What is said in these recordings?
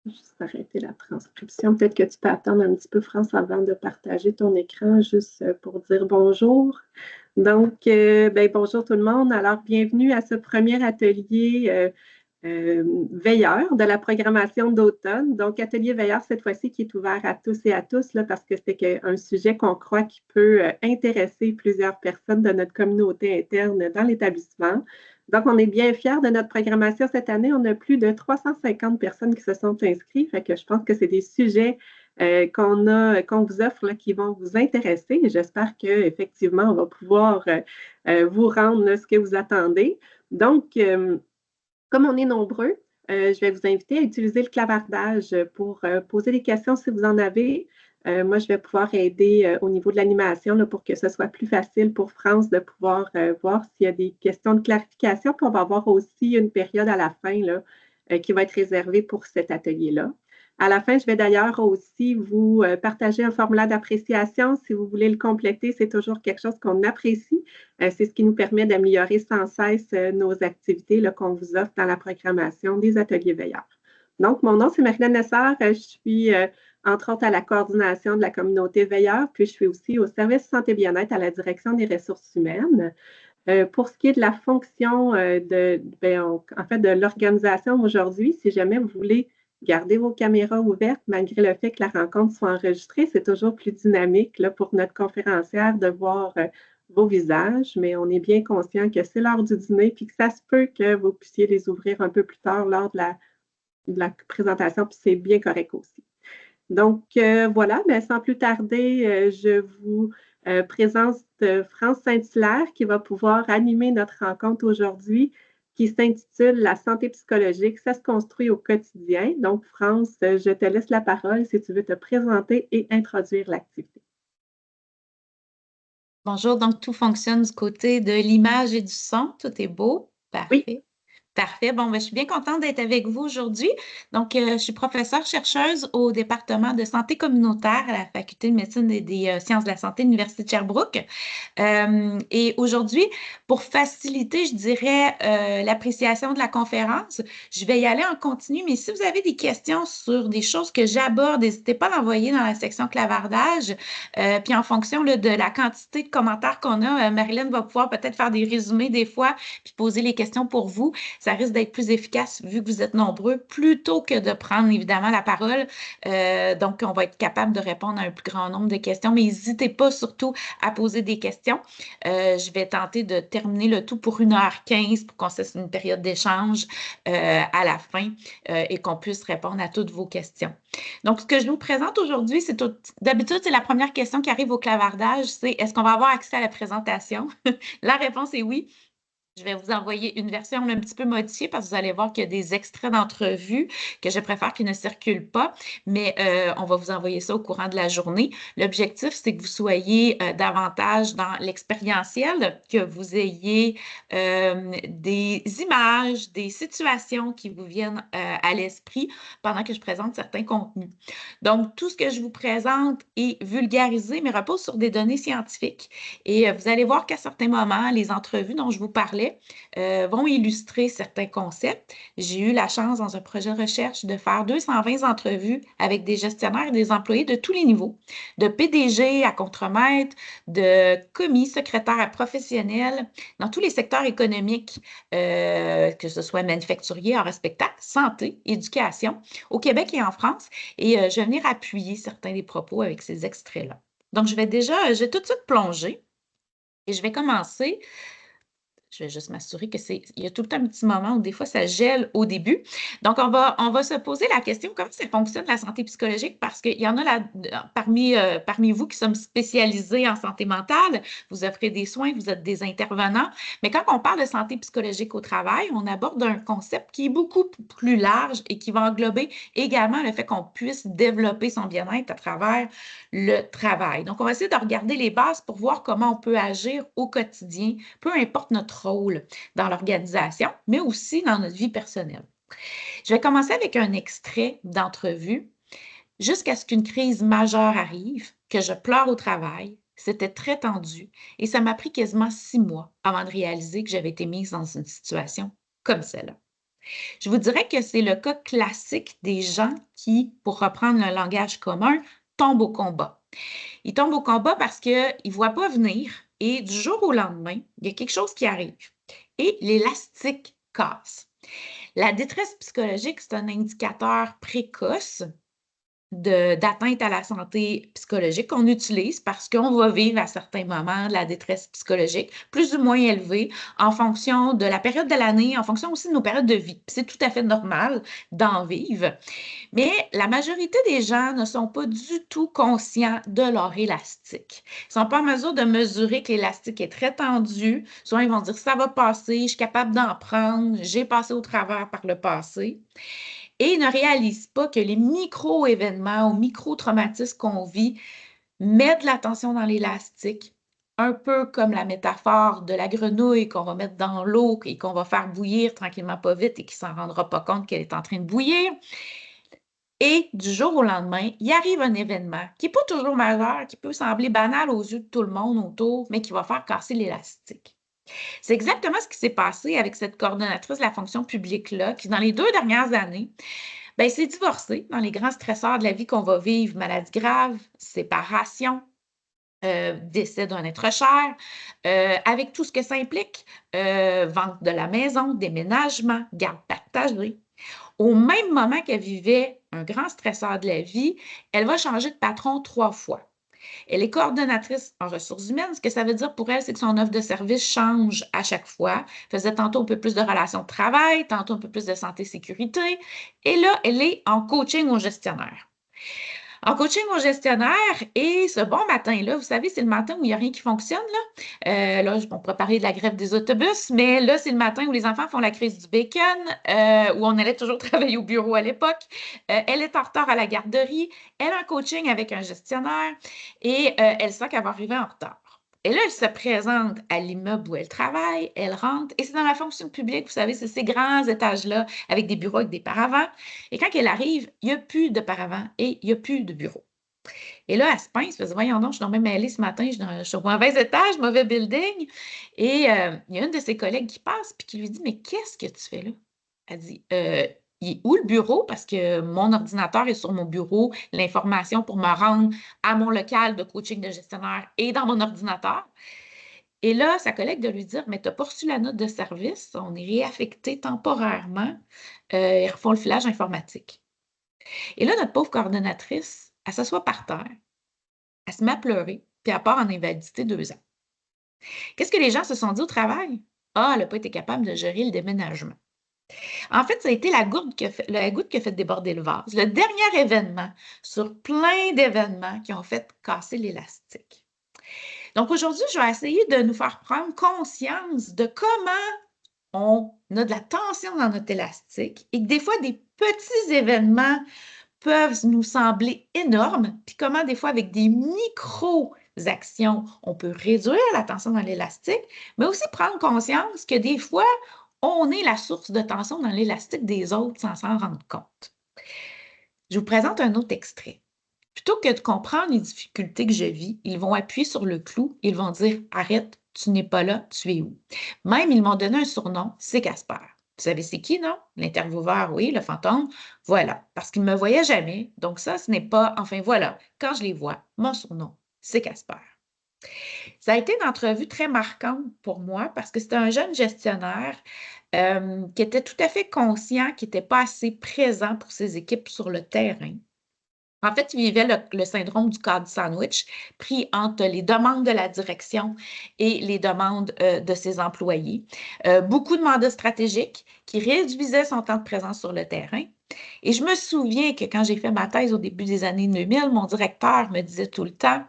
Juste arrêter la transcription. Peut-être que tu peux attendre un petit peu, France, avant de partager ton écran, juste pour dire bonjour. Donc, bonjour tout le monde. Alors, bienvenue à ce premier atelier veilleur de la programmation d'automne. Donc, atelier veilleur cette fois-ci qui est ouvert à tous et à tous, là, parce que c'est un sujet qu'on croit qui peut intéresser plusieurs personnes de notre communauté interne dans l'établissement. Donc, on est bien fiers de notre programmation cette année. On a plus de 350 personnes qui se sont inscrites. Fait que je pense que c'est des sujets qu'on vous offre là, qui vont vous intéresser. J'espère qu'effectivement, on va pouvoir vous rendre là, ce que vous attendez. Donc, comme on est nombreux, je vais vous inviter à utiliser le clavardage pour poser des questions si vous en avez. Moi, je vais pouvoir aider au niveau de l'animation pour que ce soit plus facile pour France de pouvoir voir s'il y a des questions de clarification. Puis on va avoir aussi une période à la fin là, qui va être réservée pour cet atelier-là. À la fin, je vais d'ailleurs aussi vous partager un formulaire d'appréciation. Si vous voulez le compléter, c'est toujours quelque chose qu'on apprécie. C'est ce qui nous permet d'améliorer sans cesse nos activités qu'on vous offre dans la programmation des ateliers veilleurs. Donc, mon nom, c'est Marilyn Nessar. Je suis entre autres à la coordination de la communauté veilleur, puis je suis aussi au service santé bien-être à la direction des ressources humaines. Pour ce qui est de la fonction de l'organisation aujourd'hui, si jamais vous voulez garder vos caméras ouvertes, malgré le fait que la rencontre soit enregistrée, c'est toujours plus dynamique là, pour notre conférencière de voir vos visages, mais on est bien conscient que c'est l'heure du dîner puis que ça se peut que vous puissiez les ouvrir un peu plus tard lors de la présentation, puis c'est bien correct aussi. Donc, voilà, mais sans plus tarder, je vous présente France Saint-Hilaire qui va pouvoir animer notre rencontre aujourd'hui qui s'intitule « La santé psychologique, ça se construit au quotidien ». Donc, France, je te laisse la parole si tu veux te présenter et introduire l'activité. Bonjour, donc tout fonctionne du côté de l'image et du son, tout est beau, parfait. Oui. Parfait. Bon, je suis bien contente d'être avec vous aujourd'hui. Donc, je suis professeure-chercheuse au département de santé communautaire à la Faculté de médecine et des sciences de la santé de l'Université de Sherbrooke. Et aujourd'hui, pour faciliter, je dirais, l'appréciation de la conférence, je vais y aller en continu, mais si vous avez des questions sur des choses que j'aborde, n'hésitez pas à l'envoyer dans la section clavardage. Puis en fonction là, de la quantité de commentaires qu'on a, Marilyn va pouvoir peut-être faire des résumés des fois, puis poser les questions pour vous. Ça risque d'être plus efficace vu que vous êtes nombreux, plutôt que de prendre évidemment la parole. Donc, on va être capable de répondre à un plus grand nombre de questions, mais n'hésitez pas surtout à poser des questions. Je vais tenter de terminer le tout pour 1h15 pour qu'on se fasse une période d'échange à la fin et qu'on puisse répondre à toutes vos questions. Donc, ce que je vous présente aujourd'hui, c'est d'habitude, c'est la première question qui arrive au clavardage, c'est est-ce qu'on va avoir accès à la présentation? La réponse est oui. Je vais vous envoyer une version un petit peu modifiée parce que vous allez voir qu'il y a des extraits d'entrevues que je préfère qu'ils ne circulent pas, mais on va vous envoyer ça au courant de la journée. L'objectif, c'est que vous soyez davantage dans l'expérientiel, que vous ayez des images, des situations qui vous viennent à l'esprit pendant que je présente certains contenus. Donc, tout ce que je vous présente est vulgarisé, mais repose sur des données scientifiques. Et vous allez voir qu'à certains moments, les entrevues dont je vous parlais vont illustrer certains concepts. J'ai eu la chance dans un projet de recherche de faire 220 entrevues avec des gestionnaires et des employés de tous les niveaux, de PDG à contremaître, de commis, secrétaire à professionnel, dans tous les secteurs économiques, que ce soit manufacturier, art et spectacle, santé, éducation, au Québec et en France. Et je vais venir appuyer certains des propos avec ces extraits-là. Donc, je vais tout de suite plonger et je vais commencer. Je vais juste m'assurer il y a tout le temps un petit moment où des fois ça gèle au début. Donc, on va se poser la question, comment ça fonctionne la santé psychologique? Parce qu'il y en a là, parmi vous qui sommes spécialisés en santé mentale, vous offrez des soins, vous êtes des intervenants. Mais quand on parle de santé psychologique au travail, on aborde un concept qui est beaucoup plus large et qui va englober également le fait qu'on puisse développer son bien-être à travers le travail. Donc, on va essayer de regarder les bases pour voir comment on peut agir au quotidien, peu importe notre rôle dans l'organisation, mais aussi dans notre vie personnelle. Je vais commencer avec un extrait d'entrevue. Jusqu'à ce qu'une crise majeure arrive, que je pleure au travail, c'était très tendu et ça m'a pris quasiment 6 mois avant de réaliser que j'avais été mise dans une situation comme celle-là. Je vous dirais que c'est le cas classique des gens qui, pour reprendre le langage commun, tombent au combat. Ils tombent au combat parce qu'ils ne voient pas venir et du jour au lendemain, il y a quelque chose qui arrive et l'élastique casse. La détresse psychologique, c'est un indicateur précoce d'atteinte à la santé psychologique qu'on utilise parce qu'on va vivre à certains moments de la détresse psychologique plus ou moins élevée en fonction de la période de l'année, en fonction aussi de nos périodes de vie. C'est tout à fait normal d'en vivre. Mais la majorité des gens ne sont pas du tout conscients de leur élastique. Ils ne sont pas en mesure de mesurer que l'élastique est très tendu. Souvent, ils vont dire « ça va passer, je suis capable d'en prendre, j'ai passé au travers par le passé ». Et ils ne réalisent pas que les micro-événements ou micro-traumatismes qu'on vit mettent de la tension dans l'élastique, un peu comme la métaphore de la grenouille qu'on va mettre dans l'eau et qu'on va faire bouillir tranquillement pas vite et qui ne s'en rendra pas compte qu'elle est en train de bouillir. Et du jour au lendemain, il arrive un événement qui n'est pas toujours majeur, qui peut sembler banal aux yeux de tout le monde autour, mais qui va faire casser l'élastique. C'est exactement ce qui s'est passé avec cette coordonnatrice de la fonction publique-là, qui, dans les 2 dernières années, s'est divorcée dans les grands stresseurs de la vie qu'on va vivre, maladie grave, séparation, décès d'un être cher, avec tout ce que ça implique, vente de la maison, déménagement, garde partagée. Au même moment qu'elle vivait un grand stresseur de la vie, elle va changer de patron 3 fois. Elle est coordonnatrice en ressources humaines. Ce que ça veut dire pour elle, c'est que son offre de service change à chaque fois. Elle faisait tantôt un peu plus de relations de travail, tantôt un peu plus de santé-sécurité. Et là, elle est en coaching au gestionnaire. En coaching au gestionnaire, et ce bon matin-là, vous savez, c'est le matin où il n'y a rien qui fonctionne. Là, on pourrait parler de la grève des autobus, mais là, c'est le matin où les enfants font la crise du bacon, où on allait toujours travailler au bureau à l'époque. Elle est en retard à la garderie. Elle a un coaching avec un gestionnaire et elle sent qu'elle va arriver en retard. Et là, elle se présente à l'immeuble où elle travaille, elle rentre, et c'est dans la fonction publique, vous savez, c'est ces grands étages-là avec des bureaux avec des paravents. Et quand elle arrive, il n'y a plus de paravents et il n'y a plus de bureaux. Et là, elle se pince, elle se dit, voyons donc, je suis donc même mêlée ce matin, je suis au mauvais étage, mauvais building. Et il y a une de ses collègues qui passe puis qui lui dit, mais qu'est-ce que tu fais là? Elle dit, il est où le bureau? Parce que mon ordinateur est sur mon bureau, l'information pour me rendre à mon local de coaching de gestionnaire est dans mon ordinateur. Et là, sa collègue de lui dire, mais tu n'as pas reçu la note de service, on est réaffecté temporairement, ils refont le filage informatique. Et là, notre pauvre coordonnatrice, elle s'assoit par terre, elle se met à pleurer, puis elle part en invalidité 2 ans. Qu'est-ce que les gens se sont dit au travail? Ah, elle n'a pas été capable de gérer le déménagement. En fait, ça a été la goutte qui a fait déborder le vase. Le dernier événement sur plein d'événements qui ont fait casser l'élastique. Donc aujourd'hui, je vais essayer de nous faire prendre conscience de comment on a de la tension dans notre élastique et que des fois, des petits événements peuvent nous sembler énormes, puis comment des fois, avec des micro-actions, on peut réduire la tension dans l'élastique, mais aussi prendre conscience que des fois, on est la source de tension dans l'élastique des autres sans s'en rendre compte. Je vous présente un autre extrait. Plutôt que de comprendre les difficultés que je vis, ils vont appuyer sur le clou, ils vont dire « Arrête, tu n'es pas là, tu es où? » Même, ils m'ont donné un surnom, c'est Casper. Vous savez c'est qui, non? L'intervieweur, oui, le fantôme. Voilà, parce qu'il ne me voyait jamais. Donc ça, ce n'est pas... Enfin, voilà, quand je les vois, mon surnom, c'est Casper. Ça a été une entrevue très marquante pour moi parce que c'était un jeune gestionnaire qui était tout à fait conscient qu'il n'était pas assez présent pour ses équipes sur le terrain. En fait, il vivait le syndrome du cadre sandwich, pris entre les demandes de la direction et les demandes de ses employés. Beaucoup de mandats stratégiques qui réduisaient son temps de présence sur le terrain. Et je me souviens que quand j'ai fait ma thèse au début des années 2000, mon directeur me disait tout le temps,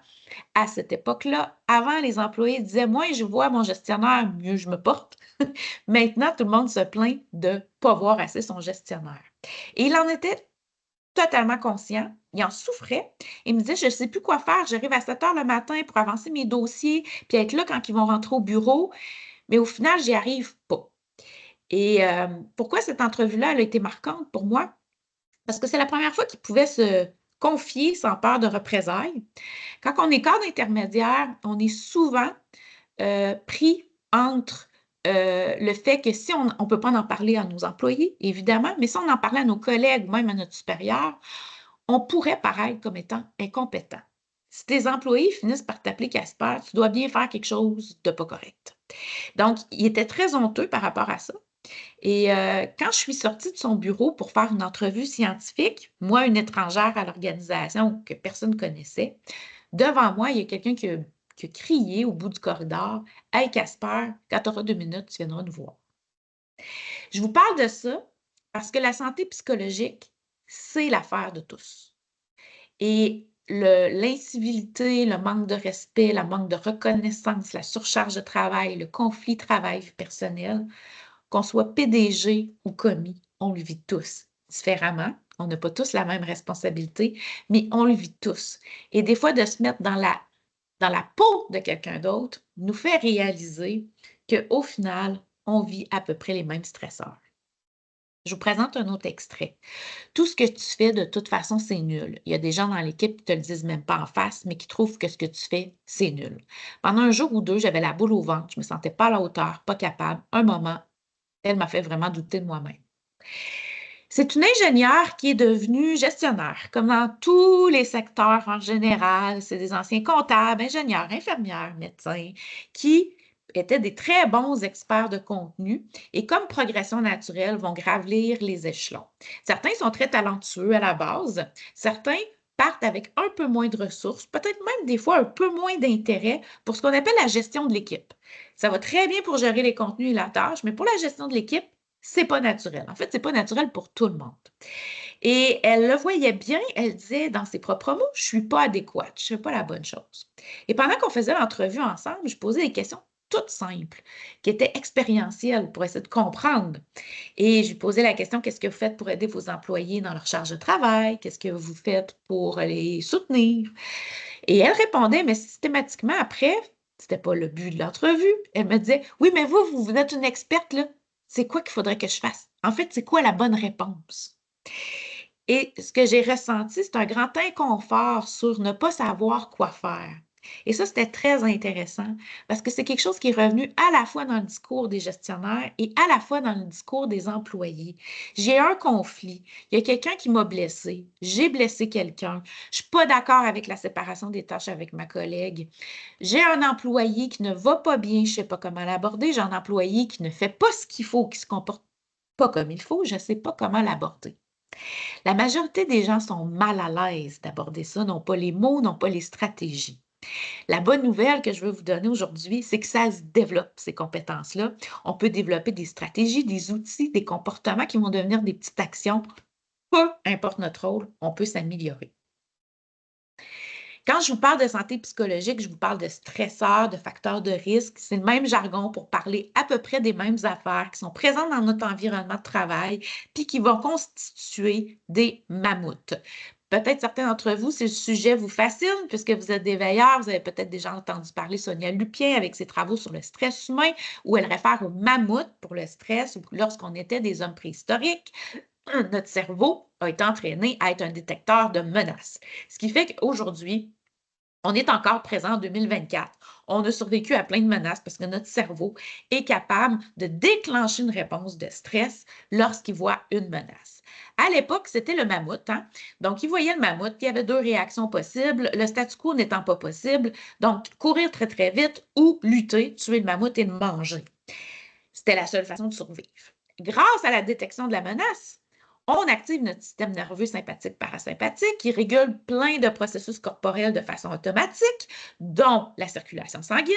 à cette époque-là, avant, les employés disaient « Moi, je vois mon gestionnaire, mieux je me porte. » Maintenant, tout le monde se plaint de ne pas voir assez son gestionnaire. Et il en était totalement conscient, il en souffrait. Il me disait, je ne sais plus quoi faire, j'arrive à 7 heures le matin pour avancer mes dossiers, puis être là quand ils vont rentrer au bureau, mais au final, j'y arrive pas. Et pourquoi cette entrevue-là, elle a été marquante pour moi? Parce que c'est la première fois qu'il pouvait se confier sans peur de représailles. Quand on est cadre intermédiaire, on est souvent pris entre le fait que si on ne peut pas en parler à nos employés, évidemment, mais si on en parlait à nos collègues, même à notre supérieur, on pourrait paraître comme étant incompétent. Si tes employés finissent par t'appeler Casper, tu dois bien faire quelque chose de pas correct. Donc, il était très honteux par rapport à ça. Et quand je suis sortie de son bureau pour faire une entrevue scientifique, moi, une étrangère à l'organisation que personne ne connaissait, devant moi, il y a quelqu'un qui a crié au bout du corridor: Hey Casper, quand tu auras 2 minutes, tu viendras nous voir. Je vous parle de ça parce que la santé psychologique, c'est l'affaire de tous. Et l'incivilité, le manque de respect, le manque de reconnaissance, la surcharge de travail, le conflit travail personnel, qu'on soit PDG ou commis, on le vit tous différemment. On n'a pas tous la même responsabilité, mais on le vit tous. Et des fois, de se mettre dans la peau de quelqu'un d'autre nous fait réaliser qu'au final, on vit à peu près les mêmes stresseurs. Je vous présente un autre extrait. Tout ce que tu fais, de toute façon, c'est nul. Il y a des gens dans l'équipe qui ne te le disent même pas en face, mais qui trouvent que ce que tu fais, c'est nul. Pendant un jour ou deux, j'avais la boule au ventre, je ne me sentais pas à la hauteur, pas capable. Un moment, elle m'a fait vraiment douter de moi-même. C'est une ingénieure qui est devenue gestionnaire, comme dans tous les secteurs en général. C'est des anciens comptables, ingénieurs, infirmières, médecins, qui étaient des très bons experts de contenu et comme progression naturelle, vont gravir les échelons. Certains sont très talentueux à la base, certains partent avec un peu moins de ressources, peut-être même des fois un peu moins d'intérêt pour ce qu'on appelle la gestion de l'équipe. Ça va très bien pour gérer les contenus et la tâche, mais pour la gestion de l'équipe, c'est pas naturel. En fait, c'est pas naturel pour tout le monde. Et elle le voyait bien, elle disait dans ses propres mots, je suis pas adéquate, je fais pas la bonne chose. Et pendant qu'on faisait l'entrevue ensemble, je posais des questions toutes simples, qui étaient expérientielles pour essayer de comprendre. Et je lui posais la question, qu'est-ce que vous faites pour aider vos employés dans leur charge de travail? Qu'est-ce que vous faites pour les soutenir? Et elle répondait, mais systématiquement après, c'était pas le but de l'entrevue, elle me disait, oui, mais vous êtes une experte, là. C'est quoi qu'il faudrait que je fasse? En fait, c'est quoi la bonne réponse? Et ce que j'ai ressenti, c'est un grand inconfort sur ne pas savoir quoi faire. Et ça, c'était très intéressant parce que c'est quelque chose qui est revenu à la fois dans le discours des gestionnaires et à la fois dans le discours des employés. J'ai un conflit. Il y a quelqu'un qui m'a blessé. J'ai blessé quelqu'un. Je ne suis pas d'accord avec la séparation des tâches avec ma collègue. J'ai un employé qui ne va pas bien. Je ne sais pas comment l'aborder. J'ai un employé qui ne fait pas ce qu'il faut, qui ne se comporte pas comme il faut. Je ne sais pas comment l'aborder. La majorité des gens sont mal à l'aise d'aborder ça, n'ont pas les mots, n'ont pas les stratégies. La bonne nouvelle que je veux vous donner aujourd'hui, c'est que ça se développe, ces compétences-là. On peut développer des stratégies, des outils, des comportements qui vont devenir des petites actions. Peu importe notre rôle, on peut s'améliorer. Quand je vous parle de santé psychologique, je vous parle de stresseurs, de facteurs de risque. C'est le même jargon pour parler à peu près des mêmes affaires qui sont présentes dans notre environnement de travail, puis qui vont constituer des mammouths. Peut-être certains d'entre vous, si le sujet vous fascine, puisque vous êtes des veilleurs, vous avez peut-être déjà entendu parler Sonia Lupien avec ses travaux sur le stress humain, où elle réfère aux mammouths pour le stress, ou lorsqu'on était des hommes préhistoriques. Notre cerveau a été entraîné à être un détecteur de menaces. Ce qui fait qu'aujourd'hui, on est encore présent en 2024. On a survécu à plein de menaces parce que notre cerveau est capable de déclencher une réponse de stress lorsqu'il voit une menace. À l'époque, c'était le mammouth. Hein? Donc, il voyait le mammouth, il y avait deux réactions possibles, le statu quo n'étant pas possible. Donc, courir très, très vite ou lutter, tuer le mammouth et le manger. C'était la seule façon de survivre. Grâce à la détection de la menace, on active notre système nerveux sympathique parasympathique qui régule plein de processus corporels de façon automatique, dont la circulation sanguine.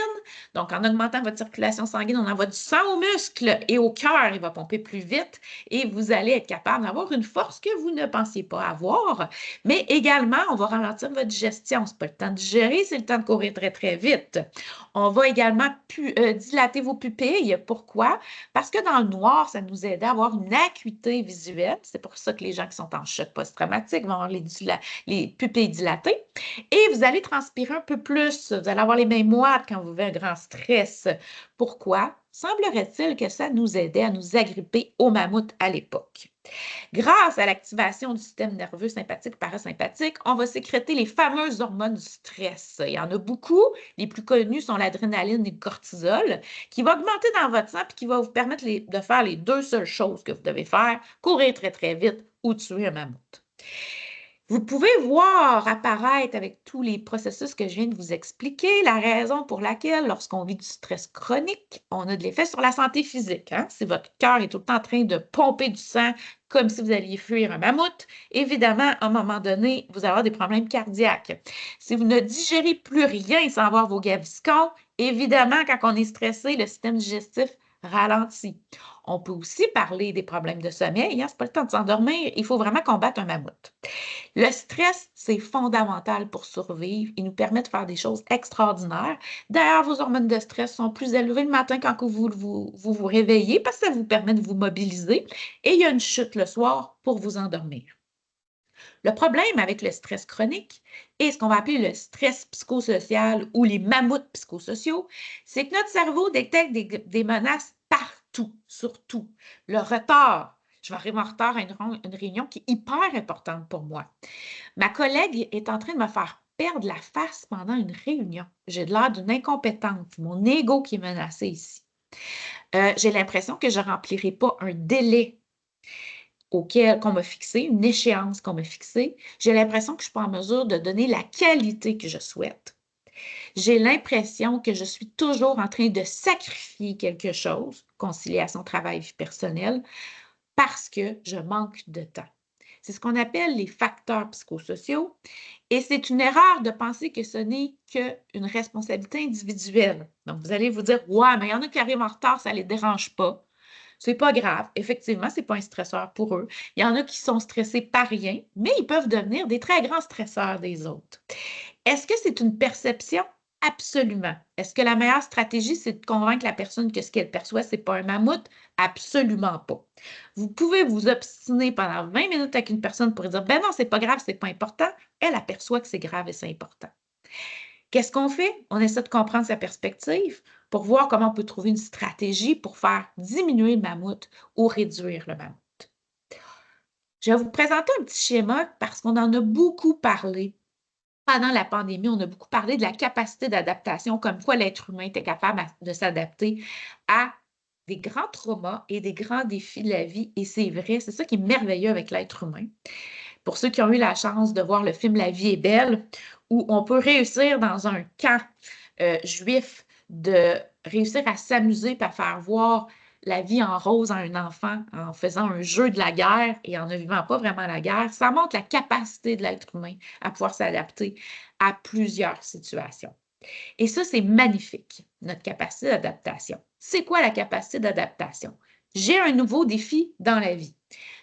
Donc, en augmentant votre circulation sanguine, on envoie du sang aux muscles et au cœur, il va pomper plus vite et vous allez être capable d'avoir une force que vous ne pensiez pas avoir. Mais également, on va ralentir votre digestion. Ce n'est pas le temps de digérer, c'est le temps de courir très, très vite. On va également dilater vos pupilles. Pourquoi? Parce que dans le noir, ça nous aide à avoir une acuité visuelle. C'est pour ça que les gens qui sont en choc post-traumatique vont avoir les pupilles dilatées. Et vous allez transpirer un peu plus. Vous allez avoir les mains moites quand vous vivez un grand stress. Pourquoi? Semblerait-il que ça nous aidait à nous agripper aux mammouths à l'époque. Grâce à l'activation du système nerveux sympathique parasympathique, on va sécréter les fameuses hormones du stress. Il y en a beaucoup. Les plus connues sont l'adrénaline et le cortisol, qui va augmenter dans votre sang et qui va vous permettre de faire les deux seules choses que vous devez faire, courir très, très vite ou tuer un mammouth. Vous pouvez voir apparaître avec tous les processus que je viens de vous expliquer la raison pour laquelle, lorsqu'on vit du stress chronique, on a de l'effet sur la santé physique. Hein? Si votre cœur est tout le temps en train de pomper du sang comme si vous alliez fuir un mammouth, évidemment, à un moment donné, vous allez avoir des problèmes cardiaques. Si vous ne digérez plus rien sans avoir vos gaviscons, évidemment, quand on est stressé, le système digestif ralentit. On peut aussi parler des problèmes de sommeil. Hein? Ce n'est pas le temps de s'endormir. Il faut vraiment combattre un mammouth. Le stress, c'est fondamental pour survivre. Il nous permet de faire des choses extraordinaires. D'ailleurs, vos hormones de stress sont plus élevées le matin quand vous réveillez parce que ça vous permet de vous mobiliser. Et il y a une chute le soir pour vous endormir. Le problème avec le stress chronique et ce qu'on va appeler le stress psychosocial ou les mammouths psychosociaux, c'est que notre cerveau détecte des menaces partout, surtout. Le retard. Je vais arriver en retard à une réunion qui est hyper importante pour moi. Ma collègue est en train de me faire perdre la face pendant une réunion. J'ai l'air d'une incompétente, mon ego qui est menacé ici. J'ai l'impression que je ne remplirai pas un délai qu'on m'a fixé, une échéance qu'on m'a fixée. J'ai l'impression que je ne suis pas en mesure de donner la qualité que je souhaite. J'ai l'impression que je suis toujours en train de sacrifier quelque chose, conciliation travail-vie personnelle, parce que je manque de temps. C'est ce qu'on appelle les facteurs psychosociaux et c'est une erreur de penser que ce n'est qu'une responsabilité individuelle. Donc, vous allez vous dire, ouais, mais il y en a qui arrivent en retard, ça ne les dérange pas. C'est pas grave. Effectivement, ce n'est pas un stresseur pour eux. Il y en a qui sont stressés par rien, mais ils peuvent devenir des très grands stresseurs des autres. Est-ce que c'est une perception? Absolument. Est-ce que la meilleure stratégie, c'est de convaincre la personne que ce qu'elle perçoit, ce n'est pas un mammouth? Absolument pas. Vous pouvez vous obstiner pendant 20 minutes avec une personne pour dire, ben non, c'est pas grave, c'est pas important. Elle aperçoit que c'est grave et c'est important. Qu'est-ce qu'on fait? On essaie de comprendre sa perspective pour voir comment on peut trouver une stratégie pour faire diminuer le mammouth ou réduire le mammouth. Je vais vous présenter un petit schéma parce qu'on en a beaucoup parlé. Pendant la pandémie, on a beaucoup parlé de la capacité d'adaptation, comme quoi l'être humain était capable de s'adapter à des grands traumas et des grands défis de la vie. Et c'est vrai, c'est ça qui est merveilleux avec l'être humain. Pour ceux qui ont eu la chance de voir le film La vie est belle, où on peut réussir dans un camp juif de réussir à s'amuser et à faire voir la vie en rose à un enfant en faisant un jeu de la guerre et en ne vivant pas vraiment la guerre, ça montre la capacité de l'être humain à pouvoir s'adapter à plusieurs situations. Et ça, c'est magnifique, notre capacité d'adaptation. C'est quoi la capacité d'adaptation? J'ai un nouveau défi dans la vie.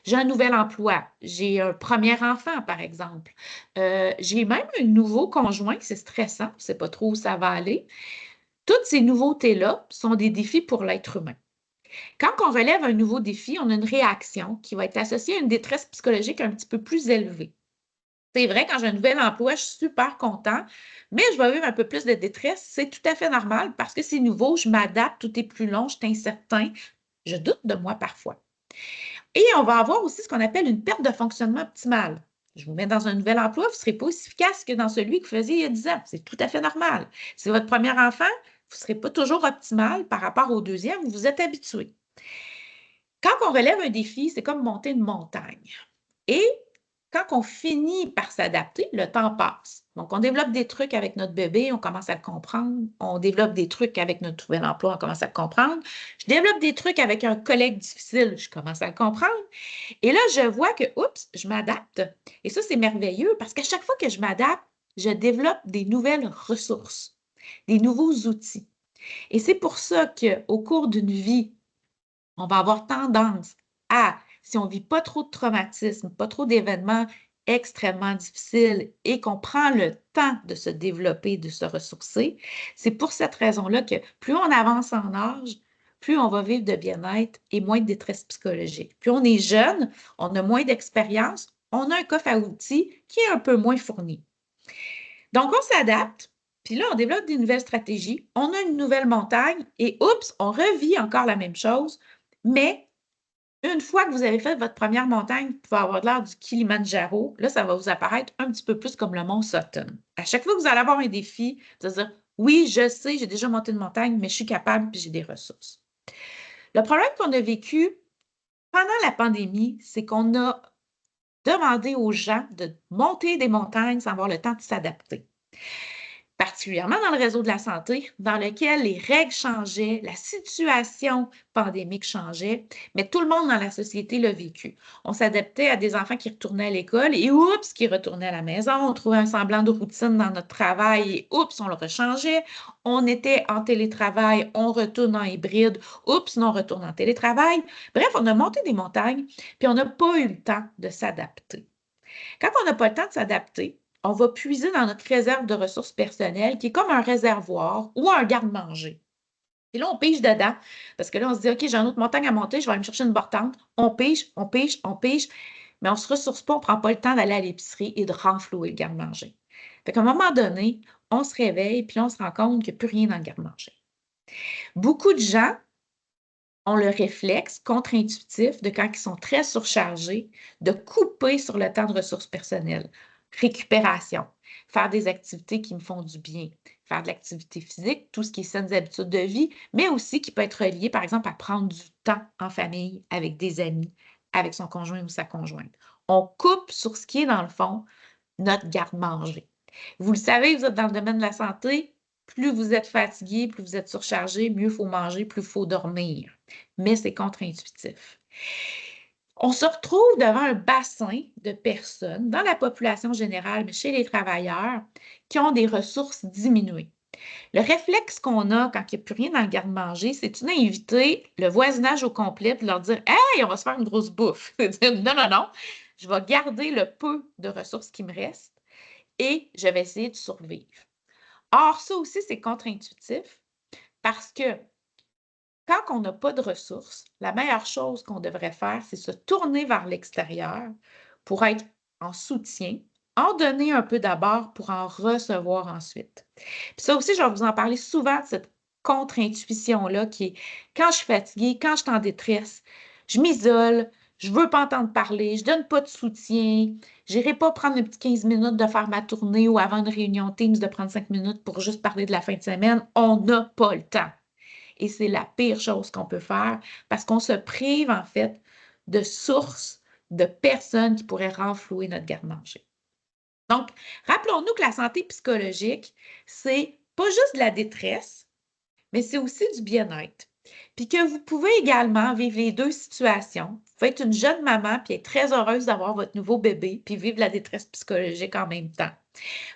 J'ai un nouvel emploi. J'ai un premier enfant, par exemple. J'ai même un nouveau conjoint, c'est stressant, je ne sais pas trop où ça va aller. Toutes ces nouveautés-là sont des défis pour l'être humain. Quand on relève un nouveau défi, on a une réaction qui va être associée à une détresse psychologique un petit peu plus élevée. C'est vrai, quand j'ai un nouvel emploi, je suis super content, mais je vais vivre un peu plus de détresse. C'est tout à fait normal parce que c'est nouveau, je m'adapte, tout est plus long, je suis incertain, je doute de moi parfois. Et on va avoir aussi ce qu'on appelle une perte de fonctionnement optimale. Je vous mets dans un nouvel emploi, vous ne serez pas aussi efficace que dans celui que vous faisiez il y a 10 ans. C'est tout à fait normal. C'est votre premier enfant, vous ne serez pas toujours optimal par rapport au deuxième, vous vous êtes habitué. Quand on relève un défi, c'est comme monter une montagne. Et quand on finit par s'adapter, le temps passe. Donc, on développe des trucs avec notre bébé, on commence à le comprendre. On développe des trucs avec notre nouvel emploi, on commence à le comprendre. Je développe des trucs avec un collègue difficile, je commence à le comprendre. Et là, je vois que, oups, je m'adapte. Et ça, c'est merveilleux parce qu'à chaque fois que je m'adapte, je développe des nouvelles ressources, des nouveaux outils. Et c'est pour ça qu'au cours d'une vie, on va avoir tendance à, si on ne vit pas trop de traumatisme, pas trop d'événements extrêmement difficiles et qu'on prend le temps de se développer, de se ressourcer, c'est pour cette raison-là que plus on avance en âge, plus on va vivre de bien-être et moins de détresse psychologique. Plus on est jeune, on a moins d'expérience, on a un coffre à outils qui est un peu moins fourni. Donc, on s'adapte Puis là, on développe des nouvelles stratégies, on a une nouvelle montagne et oups, on revit encore la même chose, mais une fois que vous avez fait votre première montagne, vous pouvez avoir l'air du Kilimandjaro, là, ça va vous apparaître un petit peu plus comme le mont Sutton. À chaque fois que vous allez avoir un défi, vous allez dire, oui, je sais, j'ai déjà monté une montagne, mais je suis capable puis j'ai des ressources. Le problème qu'on a vécu pendant la pandémie, c'est qu'on a demandé aux gens de monter des montagnes sans avoir le temps de s'adapter. Particulièrement dans le réseau de la santé, dans lequel les règles changeaient, la situation pandémique changeait, mais tout le monde dans la société l'a vécu. On s'adaptait à des enfants qui retournaient à l'école et oups, qui retournaient à la maison. On trouvait un semblant de routine dans notre travail et oups, on le rechangeait. On était en télétravail, on retourne en hybride, oups, on retourne en télétravail. Bref, on a monté des montagnes, puis on n'a pas eu le temps de s'adapter. Quand on n'a pas le temps de s'adapter, on va puiser dans notre réserve de ressources personnelles, qui est comme un réservoir ou un garde-manger. Et là, on pige dedans, parce que là, on se dit, OK, j'ai une autre montagne à monter, je vais aller me chercher une bord-tente. On pige, mais on ne se ressource pas, on ne prend pas le temps d'aller à l'épicerie et de renflouer le garde-manger. Fait qu'à un moment donné, on se réveille, puis là, on se rend compte qu'il n'y a plus rien dans le garde-manger. Beaucoup de gens ont le réflexe contre-intuitif de quand ils sont très surchargés, de couper sur le temps de ressources personnelles. Récupération, faire des activités qui me font du bien, faire de l'activité physique, tout ce qui est saines habitudes de vie, mais aussi qui peut être relié, par exemple, à prendre du temps en famille, avec des amis, avec son conjoint ou sa conjointe. On coupe sur ce qui est, dans le fond, notre garde-manger. Vous le savez, vous êtes dans le domaine de la santé, plus vous êtes fatigué, plus vous êtes surchargé, mieux il faut manger, plus il faut dormir. Mais c'est contre-intuitif. On se retrouve devant un bassin de personnes dans la population générale, mais chez les travailleurs, qui ont des ressources diminuées. Le réflexe qu'on a quand il n'y a plus rien dans le garde-manger, c'est d'inviter le voisinage au complet et leur dire « Hey, on va se faire une grosse bouffe! » Non, je vais garder le peu de ressources qui me restent et je vais essayer de survivre. Or, ça aussi, c'est contre-intuitif parce que quand on n'a pas de ressources, la meilleure chose qu'on devrait faire, c'est se tourner vers l'extérieur pour être en soutien, en donner un peu d'abord pour en recevoir ensuite. Puis ça aussi, je vais vous en parler souvent de cette contre-intuition-là qui est quand je suis fatiguée, quand je suis en détresse, je m'isole, je ne veux pas entendre parler, je ne donne pas de soutien, je n'irai pas prendre un petit 15 minutes de faire ma tournée ou avant une réunion Teams de prendre 5 minutes pour juste parler de la fin de semaine. On n'a pas le temps. Et c'est la pire chose qu'on peut faire parce qu'on se prive, en fait, de sources, de personnes qui pourraient renflouer notre garde-manger. Donc, rappelons-nous que la santé psychologique, c'est pas juste de la détresse, mais c'est aussi du bien-être. Puis que vous pouvez également vivre les deux situations. Vous pouvez être une jeune maman puis être très heureuse d'avoir votre nouveau bébé puis vivre la détresse psychologique en même temps.